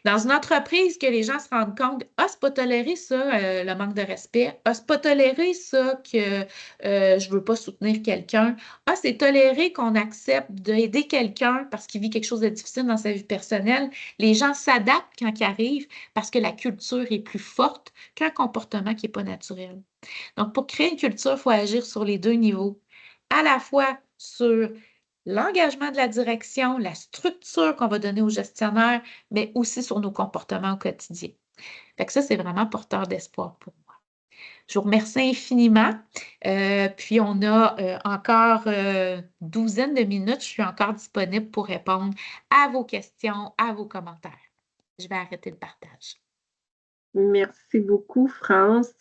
Dans une entreprise, que les gens se rendent compte, c'est pas toléré ça, le manque de respect. C'est pas toléré ça que je veux pas soutenir quelqu'un. C'est toléré qu'on accepte d'aider quelqu'un parce qu'il vit quelque chose de difficile dans sa vie personnelle. Les gens s'adaptent quand ils arrivent parce que la culture est plus forte qu'un comportement qui n'est pas naturel. Donc, pour créer une culture, il faut agir sur les 2 niveaux. À la fois sur l'engagement de la direction, la structure qu'on va donner aux gestionnaires, mais aussi sur nos comportements au quotidien. Fait que ça, c'est vraiment porteur d'espoir pour moi. Je vous remercie infiniment. Puis, on a encore douzaine de minutes. Je suis encore disponible pour répondre à vos questions, à vos commentaires. Je vais arrêter le partage. Merci beaucoup, France.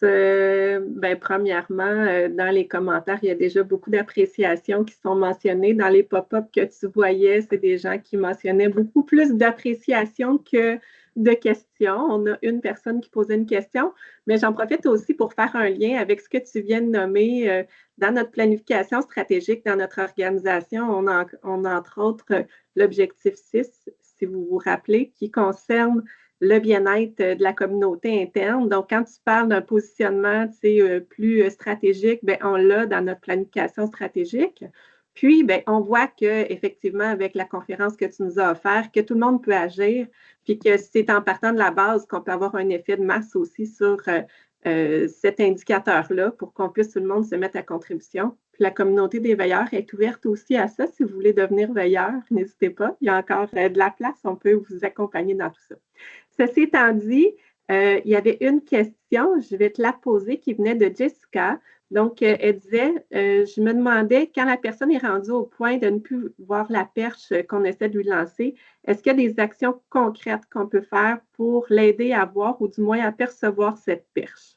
Premièrement, dans les commentaires, il y a déjà beaucoup d'appréciations qui sont mentionnées. Dans les pop-up que tu voyais, c'est des gens qui mentionnaient beaucoup plus d'appréciation que de questions. On a une personne qui posait une question, mais j'en profite aussi pour faire un lien avec ce que tu viens de nommer. Dans notre planification stratégique, dans notre organisation, on a entre autres l'objectif 6, si vous vous rappelez, qui concerne le bien-être de la communauté interne. Donc, quand tu parles d'un positionnement plus stratégique, bien, on l'a dans notre planification stratégique. Puis, bien, on voit qu'effectivement, avec la conférence que tu nous as offerte, que tout le monde peut agir, puis que c'est en partant de la base qu'on peut avoir un effet de masse aussi sur cet indicateur-là pour qu'on puisse tout le monde se mettre à contribution. Puis la communauté des veilleurs est ouverte aussi à ça. Si vous voulez devenir veilleur, n'hésitez pas. Il y a encore de la place. On peut vous accompagner dans tout ça. Ceci étant dit, il y avait une question, je vais te la poser, qui venait de Jessica. Donc, elle disait, je me demandais, quand la personne est rendue au point de ne plus voir la perche qu'on essaie de lui lancer, est-ce qu'il y a des actions concrètes qu'on peut faire pour l'aider à voir ou du moins à percevoir cette perche?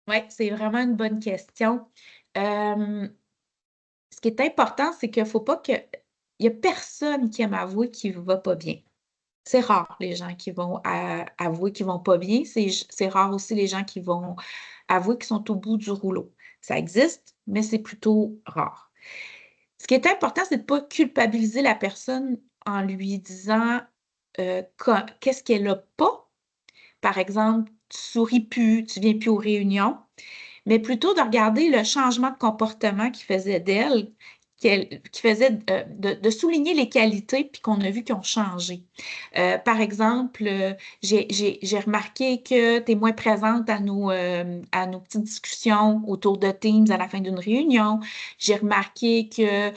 Oui, c'est vraiment une bonne question. Ce qui est important, c'est qu'il ne faut pas que... Il n'y a personne qui aime avouer qu'il ne va pas bien. C'est rare, les gens qui vont avouer qu'ils ne vont pas bien. C'est rare aussi les gens qui vont avouer qu'ils sont au bout du rouleau. Ça existe, mais c'est plutôt rare. Ce qui est important, c'est de ne pas culpabiliser la personne en lui disant qu'est-ce qu'elle n'a pas. Par exemple, tu souris plus, tu viens plus aux réunions, mais plutôt de regarder le changement de comportement qui faisait d'elle, qui faisait de souligner les qualités puis qu'on a vu qui ont changé. Par exemple, j'ai remarqué que tu es moins présente à nos petites discussions autour de Teams à la fin d'une réunion. J'ai remarqué que,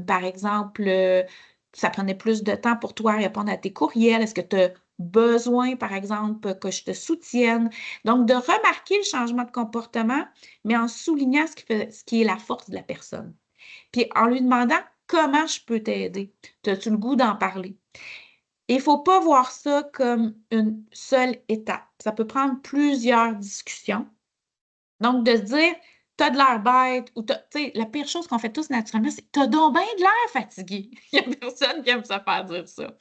par exemple, ça prenait plus de temps pour toi à répondre à tes courriels. Est-ce que tu as besoin, par exemple, que je te soutienne? Donc, de remarquer le changement de comportement, mais en soulignant ce qui est la force de la personne. Puis en lui demandant comment je peux t'aider. As-tu le goût d'en parler? Il ne faut pas voir ça comme une seule étape. Ça peut prendre plusieurs discussions. Donc, de se dire, t'as de l'air bête, ou tu sais, la pire chose qu'on fait tous naturellement, c'est t'as donc bien de l'air fatigué. Il n'y a personne qui aime se faire dire ça.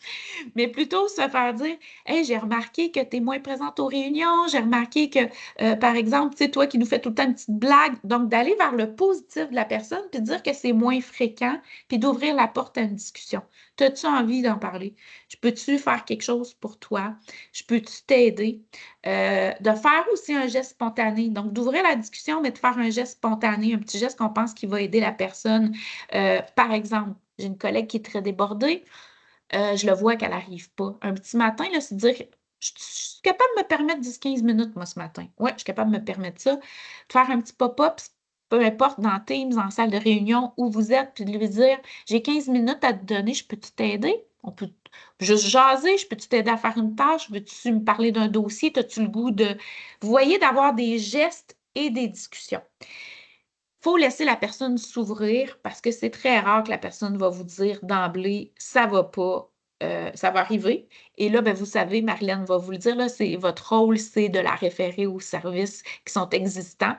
Mais plutôt se faire dire, hey, j'ai remarqué que tu es moins présente aux réunions, j'ai remarqué que, par exemple, tu sais, toi qui nous fais tout le temps une petite blague. Donc, d'aller vers le positif de la personne, puis de dire que c'est moins fréquent, puis d'ouvrir la porte à une discussion. As-tu envie d'en parler? Je peux-tu faire quelque chose pour toi? Je peux-tu t'aider? De faire aussi un geste spontané. Donc, d'ouvrir la discussion, mais de faire un geste spontané, un petit geste qu'on pense qui va aider la personne. Par exemple, j'ai une collègue qui est très débordée. Je le vois qu'elle n'arrive pas. Un petit matin, là, c'est dire, je suis capable de me permettre 10-15 minutes, moi, ce matin. Oui, je suis capable de me permettre ça. De faire un petit pop-up, peu importe, dans Teams, en salle de réunion, où vous êtes, puis de lui dire, j'ai 15 minutes à te donner, je peux-tu t'aider? On peut juste jaser, je peux-tu t'aider à faire une tâche? Veux-tu me parler d'un dossier? As-tu le goût de... Vous voyez, d'avoir des gestes et des discussions. Il faut laisser la personne s'ouvrir parce que c'est très rare que la personne va vous dire d'emblée, ça va pas, ça va arriver. Et là, ben, vous savez, Marilyn va vous le dire, là, votre rôle, c'est de la référer aux services qui sont existants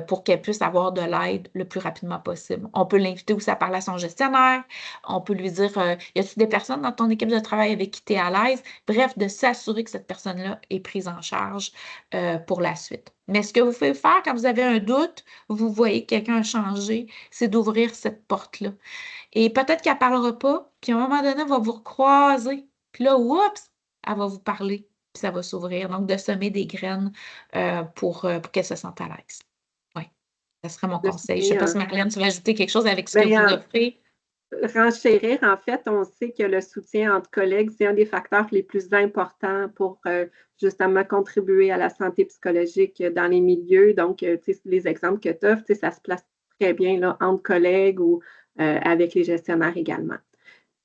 pour qu'elle puisse avoir de l'aide le plus rapidement possible. On peut l'inviter aussi à parler à son gestionnaire. On peut lui dire, y a-t-il des personnes dans ton équipe de travail avec qui tu es à l'aise? Bref, de s'assurer que cette personne-là est prise en charge pour la suite. Mais ce que vous pouvez faire quand vous avez un doute, vous voyez que quelqu'un a changé, c'est d'ouvrir cette porte-là. Et peut-être qu'elle ne parlera pas, puis à un moment donné, elle va vous recroiser. Puis là, oups, elle va vous parler, puis ça va s'ouvrir. Donc, de semer des graines pour qu'elle se sente à l'aise. Oui, ça serait mon conseil. Je ne sais pas si Marilyn, tu veux ajouter quelque chose avec ce que vous offrez. Renchérir, en fait, on sait que le soutien entre collègues, c'est un des facteurs les plus importants pour justement contribuer à la santé psychologique dans les milieux. Donc, les exemples que tu offres, ça se place très bien là, entre collègues ou avec les gestionnaires également.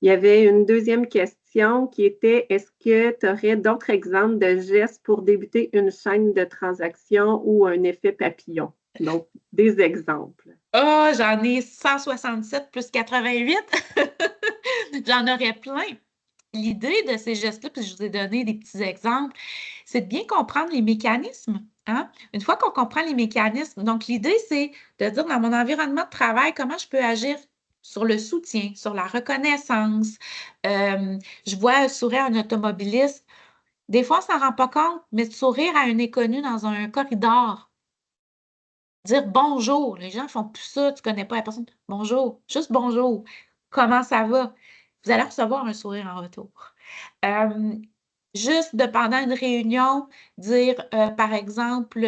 Il y avait une deuxième question qui était, est-ce que tu aurais d'autres exemples de gestes pour débuter une chaîne de transactions ou un effet papillon? Donc, des exemples. Oh, j'en ai 167 plus 88. J'en aurais plein. L'idée de ces gestes-là, puis je vous ai donné des petits exemples, c'est de bien comprendre les mécanismes. Hein? Une fois qu'on comprend les mécanismes, donc l'idée, c'est de dire dans mon environnement de travail, comment je peux agir sur le soutien, sur la reconnaissance. Je vois un sourire à un automobiliste. Des fois, on ne s'en rend pas compte, mais de sourire à un inconnu dans un corridor, dire bonjour. Les gens ne font plus ça, tu ne connais pas la personne. Bonjour, juste bonjour. Comment ça va? Vous allez recevoir un sourire en retour. Juste de pendant une réunion, dire, par exemple,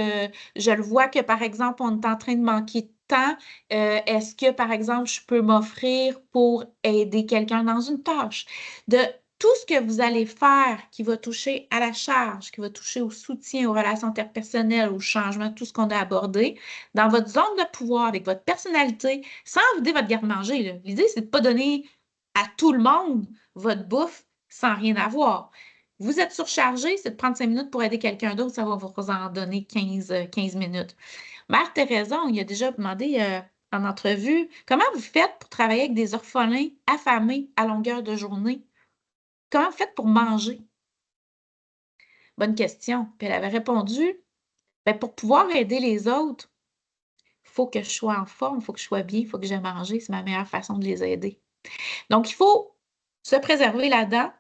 je le vois que, par exemple, on est en train de manquer de temps. Est-ce que, par exemple, je peux m'offrir pour aider quelqu'un dans une tâche? De tout ce que vous allez faire qui va toucher à la charge, qui va toucher au soutien, aux relations interpersonnelles, au changement, tout ce qu'on a abordé, dans votre zone de pouvoir, avec votre personnalité, sans vider votre garde-manger. L'idée, c'est de ne pas donner à tout le monde votre bouffe sans rien avoir. Vous êtes surchargé, c'est de prendre 5 minutes pour aider quelqu'un d'autre, ça va vous en donner 15 minutes. Mère Thérèse, il a déjà demandé en entrevue, comment vous faites pour travailler avec des orphelins affamés à longueur de journée? Comment vous faites pour manger? Bonne question. Puis elle avait répondu, ben, pour pouvoir aider les autres, il faut que je sois en forme, il faut que je sois bien, il faut que j'aie mangé. C'est ma meilleure façon de les aider. Donc, il faut se préserver là-dedans,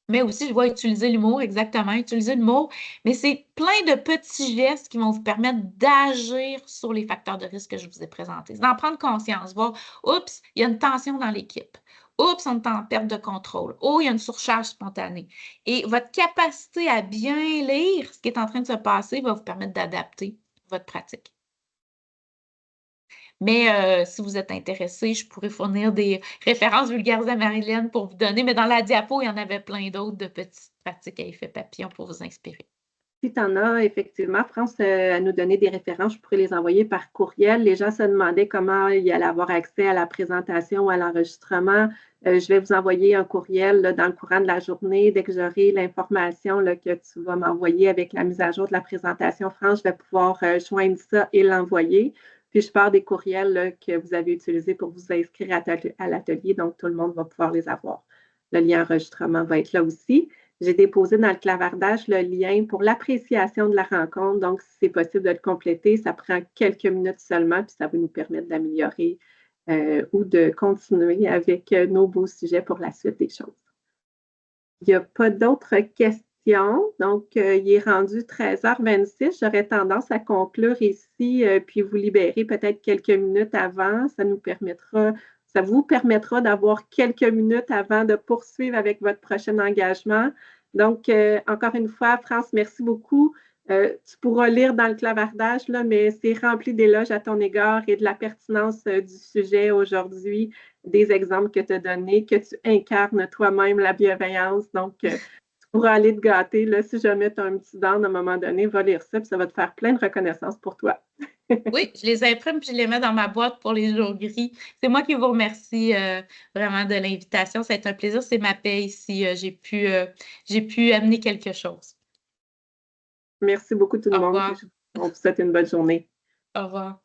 mais aussi, je vais utiliser l'humour, exactement, utiliser l'humour, mais c'est plein de petits gestes qui vont vous permettre d'agir sur les facteurs de risque que je vous ai présentés. D'en prendre conscience, voir, oups, il y a une tension dans l'équipe. Oups, on est en perte de contrôle. Oh, il y a une surcharge spontanée. Et votre capacité à bien lire ce qui est en train de se passer va vous permettre d'adapter votre pratique. Mais si vous êtes intéressé, je pourrais fournir des références vulgarisées à Marilyn pour vous donner, mais dans la diapo, il y en avait plein d'autres de petites pratiques à effet papillon pour vous inspirer. Si tu en as, effectivement, France, à nous donner des références, je pourrais les envoyer par courriel. Les gens se demandaient comment ils allaient avoir accès à la présentation ou à l'enregistrement. Je vais vous envoyer un courriel là, dans le courant de la journée. Dès que j'aurai l'information que tu vas m'envoyer avec la mise à jour de la présentation, France, je vais pouvoir joindre ça et l'envoyer. Puis je pars des courriels là, que vous avez utilisés pour vous inscrire à l'atelier, donc tout le monde va pouvoir les avoir. Le lien enregistrement va être là aussi. J'ai déposé dans le clavardage le lien pour l'appréciation de la rencontre. Donc, si c'est possible de le compléter, ça prend quelques minutes seulement, puis ça va nous permettre d'améliorer ou de continuer avec nos beaux sujets pour la suite des choses. Il n'y a pas d'autres questions. Donc, il est rendu 13h26. J'aurais tendance à conclure ici, puis vous libérer peut-être quelques minutes avant. Ça vous permettra d'avoir quelques minutes avant de poursuivre avec votre prochain engagement. Donc, encore une fois, France, merci beaucoup. Tu pourras lire dans le clavardage, là, mais c'est rempli d'éloges à ton égard et de la pertinence du sujet aujourd'hui, des exemples que tu as donnés, que tu incarnes toi-même la bienveillance. Donc, tu pourras aller te gâter. Là, si jamais tu as un petit down à un moment donné, va lire ça, puis ça va te faire plein de reconnaissance pour toi. Oui, je les imprime puis je les mets dans ma boîte pour les jours gris. C'est moi qui vous remercie vraiment de l'invitation. Ça a été un plaisir. C'est ma paix ici. J'ai pu amener quelque chose. Merci beaucoup tout le Au monde. revoir. On vous souhaite une bonne journée. Au revoir.